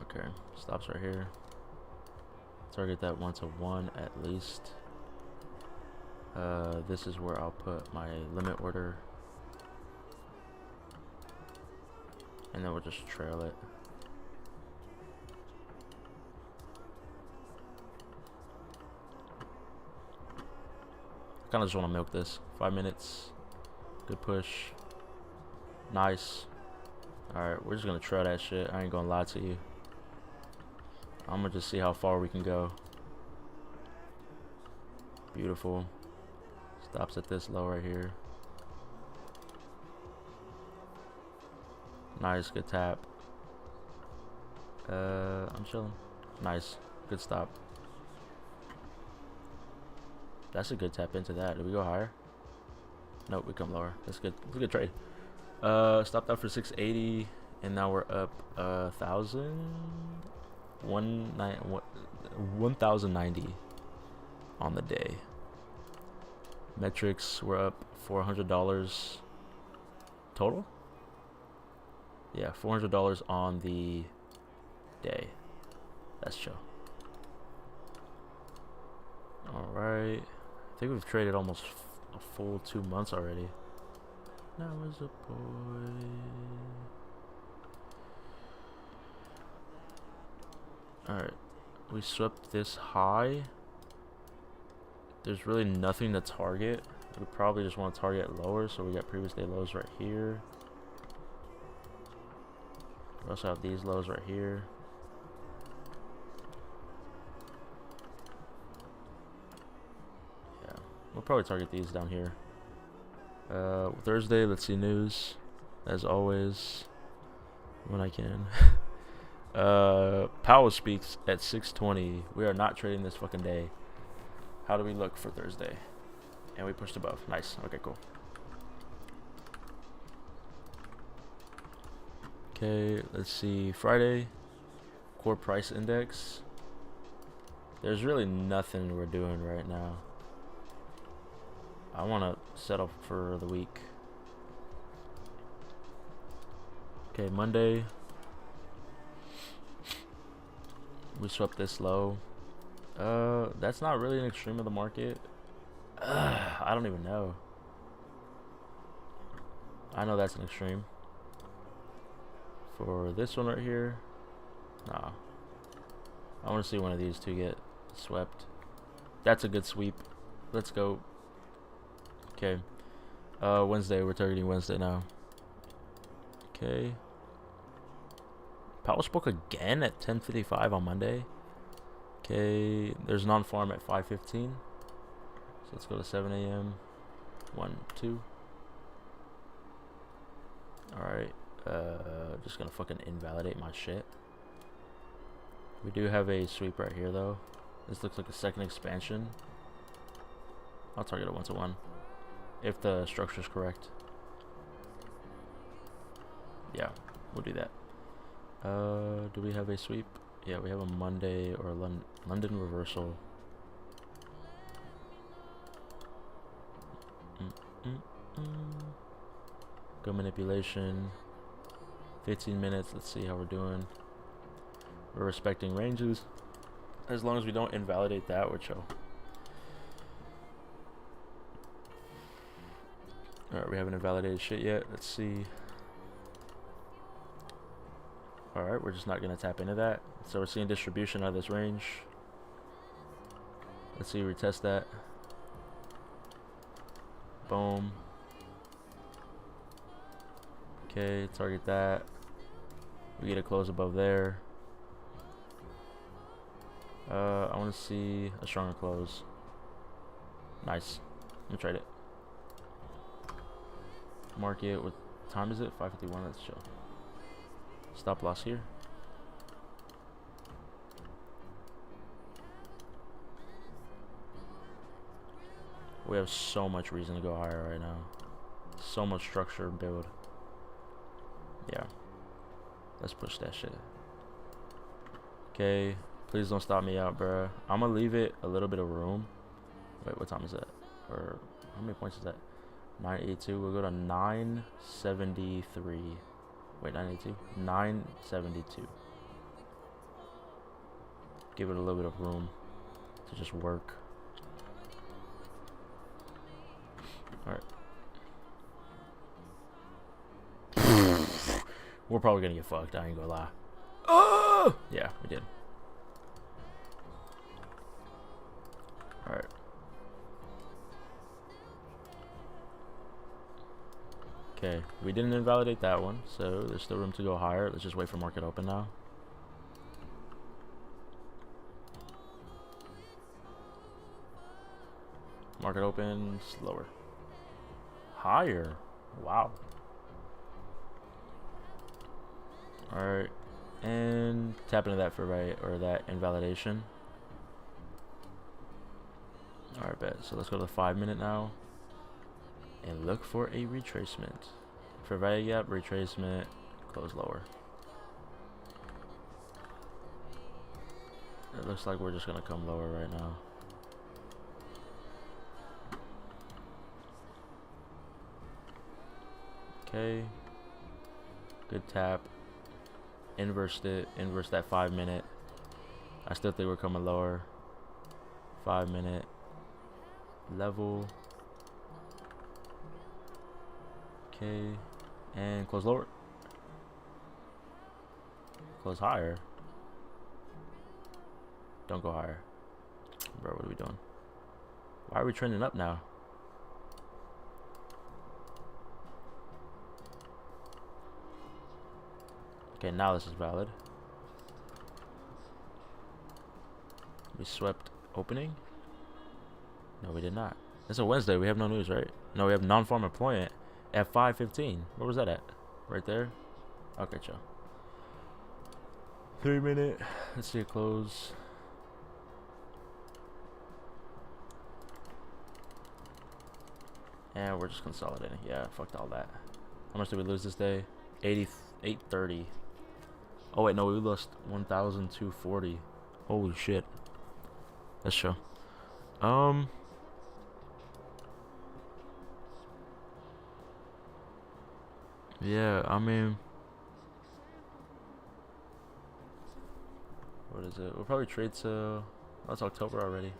Okay, stops right here. Target that 1-to-1 at least. This is where I'll put my limit order. And then we'll just trail it. Kind of just want to milk this. 5 minutes. Good push. Nice. Alright, we're just going to trail that shit. I ain't going to lie to you. I'm going to just see how far we can go. Beautiful. Stops at this low right here. Nice, good tap. I'm chilling. Nice, good stop. That's a good tap into that. Did we go higher? Nope, we come lower. That's good. That's a good trade. Stopped out for 680, and now we're up 1,090 on the day. Metrics, we're up $400 total. Yeah, $400 on the day. That's chill. All right. I think we've traded almost a full 2 months already. Now is a boy. Alright. We swept this high. There's really nothing to target. We probably just want to target lower, so we got previous day lows right here. We also have these lows right here. Yeah, we'll probably target these down here. Thursday, let's see news, as always, when I can. Powell speaks at 6:20. We are not trading this fucking day. How do we look for Thursday? And we pushed above. Nice. Okay, cool. Okay, let's see. Friday, core price index. There's really nothing we're doing right now. I want to settle for the week. Okay, Monday. We swept this low. That's not really an extreme of the market. I don't even know. I know that's an extreme. For this one right here, nah. I want to see one of these two get swept. That's a good sweep. Let's go. Okay. Wednesday, we're targeting Wednesday now. Okay. Powell spoke again at 10:55 on Monday. Okay, there's non-farm at 5:15. So let's go to 7 a.m. 1, 2. Alright. Just gonna fucking invalidate my shit. We do have a sweep right here though. This looks like a second expansion. I'll target a 1-to-1 if the structure is correct. Yeah, we'll do that. Do we have a sweep? Yeah, we have a Monday or London reversal. Go manipulation. 15 minutes. Let's see how we're doing. We're respecting ranges. As long as we don't invalidate that, we're chill. Alright, we haven't invalidated shit yet. Let's see. Alright, we're just not going to tap into that. So we're seeing distribution out of this range. Let's see, retest that. Boom. Okay, target that. We get a close above there. I want to see a stronger close. Nice. Let me trade it. market. What time is it? 5:51. Let's chill. Stop loss here. We have so much reason to go higher right now. So much structure build. Yeah. Let's push that shit. Okay. Please don't stop me out, bruh. I'm gonna leave it a little bit of room. Wait, what time is that? Or how many points is that? 982. We'll go to 973. Wait, 982? 972. Give it a little bit of room to just work. Alright. We're probably gonna get fucked, I ain't gonna lie. Oh! Yeah, we did. Alright. Okay, we didn't invalidate that one, so there's still room to go higher. Let's just wait for market open now. Market open, slower. Higher. Wow. Alright. And tap into that for right, or that invalidation. Alright, bet. So let's go to the 5-minute now. And look for a retracement. For value gap, retracement, close lower. It looks like we're just gonna come lower right now. Okay. Good tap. Inversed it. Inverse that 5-minute. I still think we're coming lower. 5-minute. Level. Okay. And close lower. Close higher. Don't go higher. Bro, what are we doing? Why are we trending up now? Okay, now this is valid. We swept opening? No, we did not. It's a Wednesday. We have no news, right? No, we have non-farm employment at 5:15. Where was that at? Right there? Okay, chill. 3-minute. Let's see it close. And we're just consolidating. Yeah, fucked all that. How much did we lose this day? 830. Oh wait, no, we lost 1,240. Holy shit. Let's show. Yeah, I mean, what is it? We'll probably trade to. Oh, it's October already.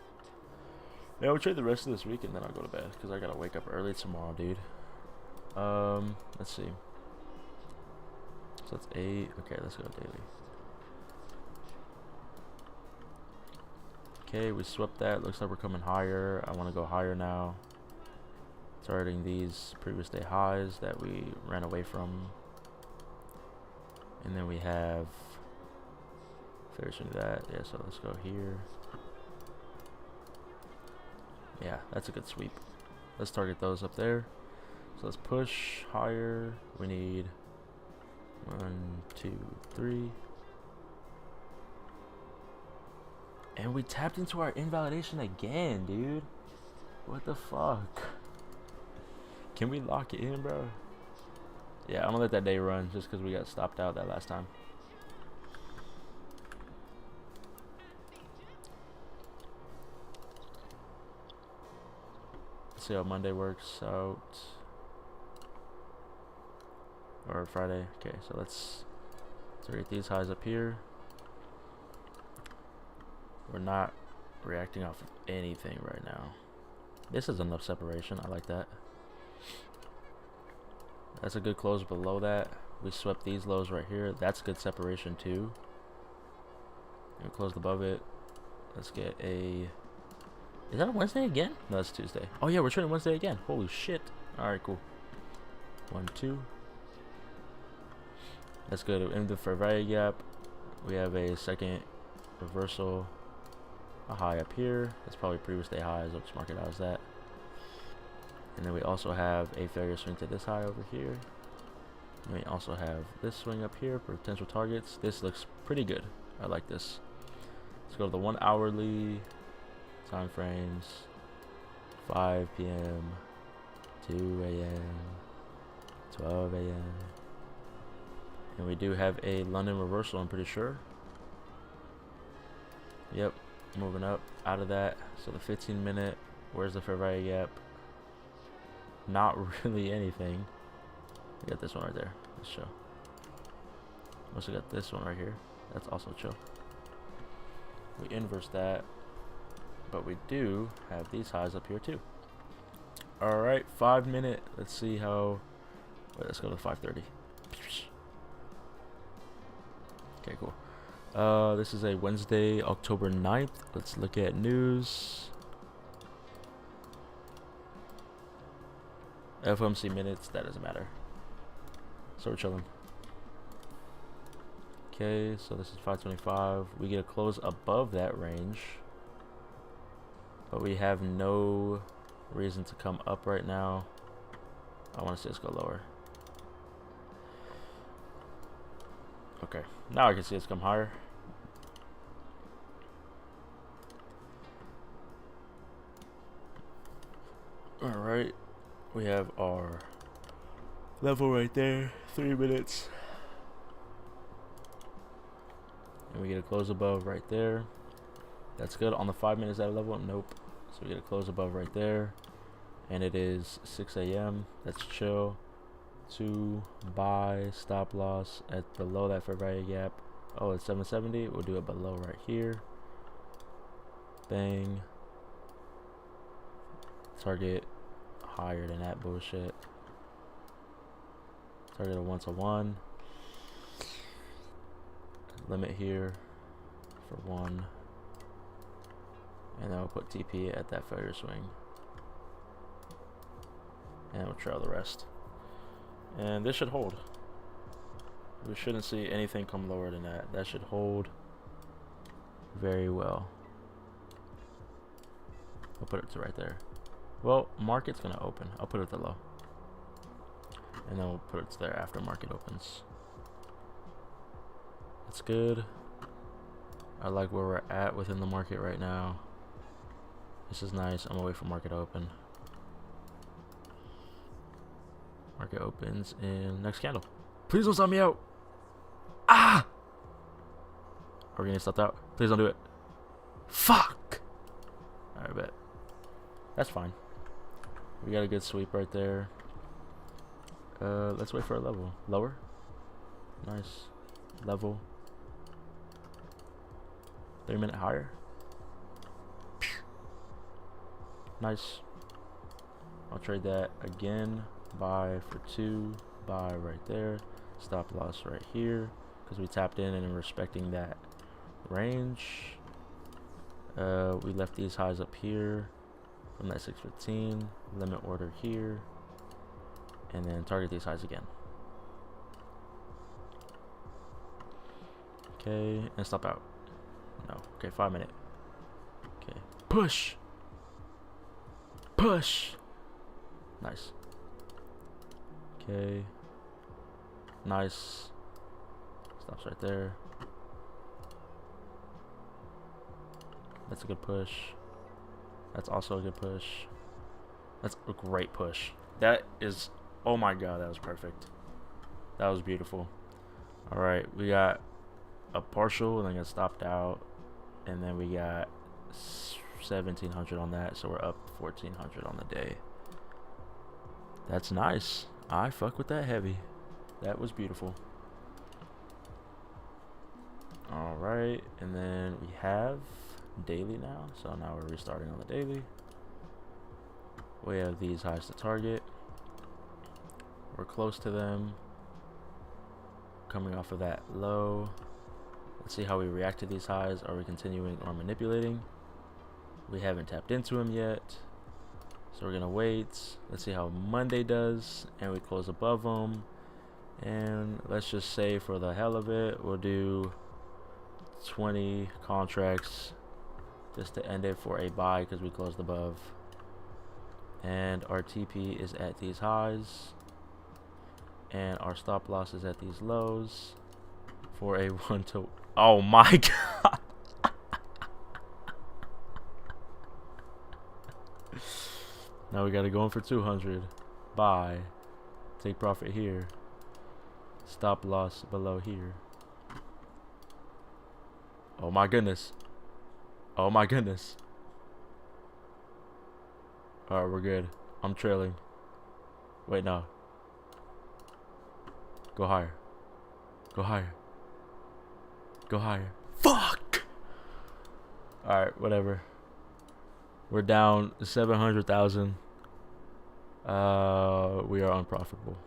Yeah, we'll trade the rest of this week and then I'll go to bed because I gotta wake up early tomorrow, dude. Let's see. So that's 8. Okay, let's go daily. Okay, we swept that. Looks like we're coming higher. I want to go higher now. Targeting these previous day highs that we ran away from. And then we have finishing that. Yeah, so let's go here. Yeah, that's a good sweep. Let's target those up there. So let's push higher. We need 1, 2, 3. And we tapped into our invalidation again, dude. What the fuck? Can we lock it in, bro? Yeah, I'm gonna let that day run just because we got stopped out that last time. Let's see how Monday works out. Or Friday. Okay, so let's target these highs up here. We're not reacting off of anything right now. This is enough separation. I like that. That's a good close below that. We swept these lows right here. That's good separation too. And we closed above it. Let's get a... Is that a Wednesday again? No, that's Tuesday. Oh yeah, we're trading Wednesday again. Holy shit. Alright, cool. 1, 2. Let's go to end the fair value gap. We have a second reversal. A high up here. That's probably previous day highs. I'll just mark it out as that. And then we also have a failure swing to this high over here. And we also have this swing up here for potential targets. This looks pretty good. I like this. Let's go to the 1 hourly time frames. 5 p.m., 2 a.m., 12 a.m. And we do have a London reversal, I'm pretty sure. Yep, moving up out of that. So the 15-minute, where's the fair value gap? Not really anything. We got this one right there. Let's show. Also got this one right here. That's also chill. We inverse that, but we do have these highs up here too. All right, 5 minute. Let's see how. Wait, let's go to 5:30. Okay, cool. This is a Wednesday, October 9th. Let's look at news. FOMC minutes, that doesn't matter. So we're chilling. Okay, so this is 525. We get a close above that range, but we have no reason to come up right now. I want to see us go lower. Okay, now I can see us come higher. All right, we have our level right there, 3 minutes. And we get a close above right there. That's good. On the 5 minutes at a level, nope. So we get a close above right there. And it is 6 a.m. That's chill. 2 buy, stop loss at below that fair value gap. Oh, it's 770. We'll do it below right here. Bang. Target higher than that bullshit. Target a 1-to-1. Limit here for 1. And then we'll put TP at that failure swing. And we'll trail the rest. And this should hold. We shouldn't see anything come lower than that. That should hold very well. I'll put it to right there. Well, market's gonna open. I'll put it to low. And then we'll put it to there after market opens. That's good. I like where we're at within the market right now. This is nice. I'm gonna wait for market to open. Market opens in next candle. Please don't stop me out. Ah! Are we gonna stop out? Please don't do it. Fuck! Alright, bet. That's fine. We got a good sweep right there. Let's wait for a level. Lower. Nice. Level. 3 minute higher. Nice. I'll trade that again. Buy for 2. Buy right there. Stop loss right here. Because we tapped in and respecting that range. We left these highs up here from that 615. Limit order here. And then target these highs again. Okay, and stop out. No. Okay, 5 minute. Okay. Push! Push! Nice. Okay. Nice. Stops right there. That's a good push. That's also a good push. That's a great push. That is, oh my god, that was perfect. That was beautiful. Alright, we got a partial and then got stopped out. And then we got 1700 on that, so we're up 1400 on the day. That's nice. I fuck with that heavy. That was beautiful. Alright, and then we have daily now. So now we're restarting on the daily. We have these highs to target. We're close to them. Coming off of that low. Let's see how we react to these highs. Are we continuing or manipulating? We haven't tapped into them yet. So we're gonna wait. Let's see how Monday does, and we close above them. And let's just say for the hell of it, we'll do 20 contracts just to end it for a buy because we closed above. and our TP is at these highs, and our stop loss is at these lows for a 1 to, oh my god. Now we gotta go in for 200. Buy. Take profit here. Stop loss below here. Oh my goodness. Oh my goodness. Alright, we're good. I'm trailing. Wait, no. Go higher. Go higher. Go higher. Fuck! Alright, whatever. We're down 700,000. We are unprofitable.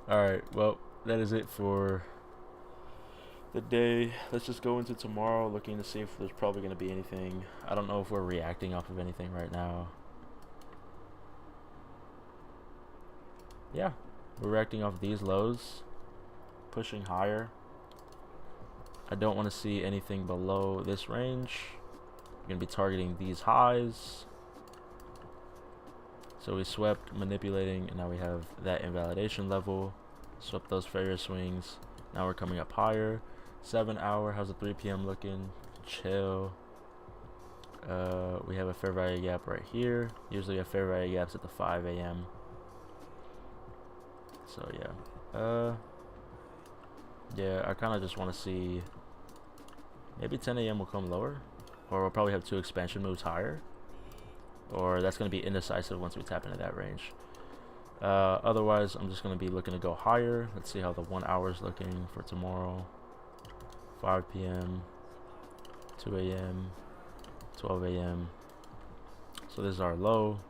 Alright, well, that is it for the day. Let's just go into tomorrow, looking to see if there's probably going to be anything. I don't know if we're reacting off of anything right now. Yeah, we're reacting off these lows, pushing higher. I don't want to see anything below this range. We're going to be targeting these highs. So we swept, manipulating, and now we have that invalidation level. Swept those failure swings. Now we're coming up higher. 7 hour, how's the 3 p.m. looking? Chill. We have a fair value gap right here. Usually a fair value gaps at the 5 a.m. So yeah. Yeah, I kind of just want to see, maybe 10 a.m. will come lower, or we'll probably have 2 expansion moves higher, or that's going to be indecisive once we tap into that range. Otherwise, I'm just going to be looking to go higher. Let's see how the 1 hour is looking for tomorrow. 5 p.m., 2 a.m., 12 a.m. So this is our low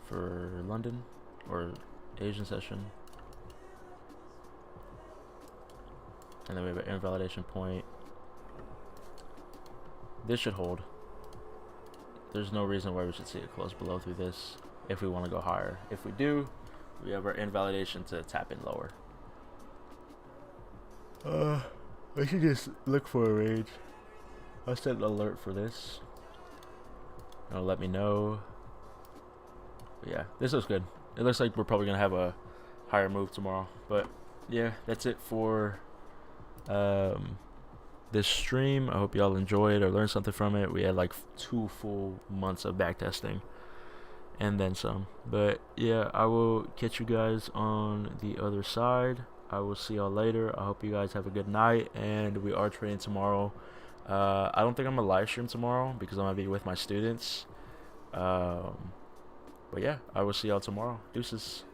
for London or Asian session. And then we have an invalidation point. This should hold. There's no reason why we should see it close below through this if we want to go higher. If we do, we have our invalidation to tap in lower. I should just look for a range. I'll set an alert for this. It'll let me know. But yeah, this looks good. It looks like we're probably gonna have a higher move tomorrow. But yeah, that's it for this stream. I hope y'all enjoyed or learned something from it. We had like 2 full months of backtesting and then some. But yeah, I will catch you guys on the other side. I will see y'all later. I hope you guys have a good night, and we are trading tomorrow. I don't think I'm gonna live stream tomorrow because I'm gonna be with my students. But yeah, I will see y'all tomorrow. Deuces.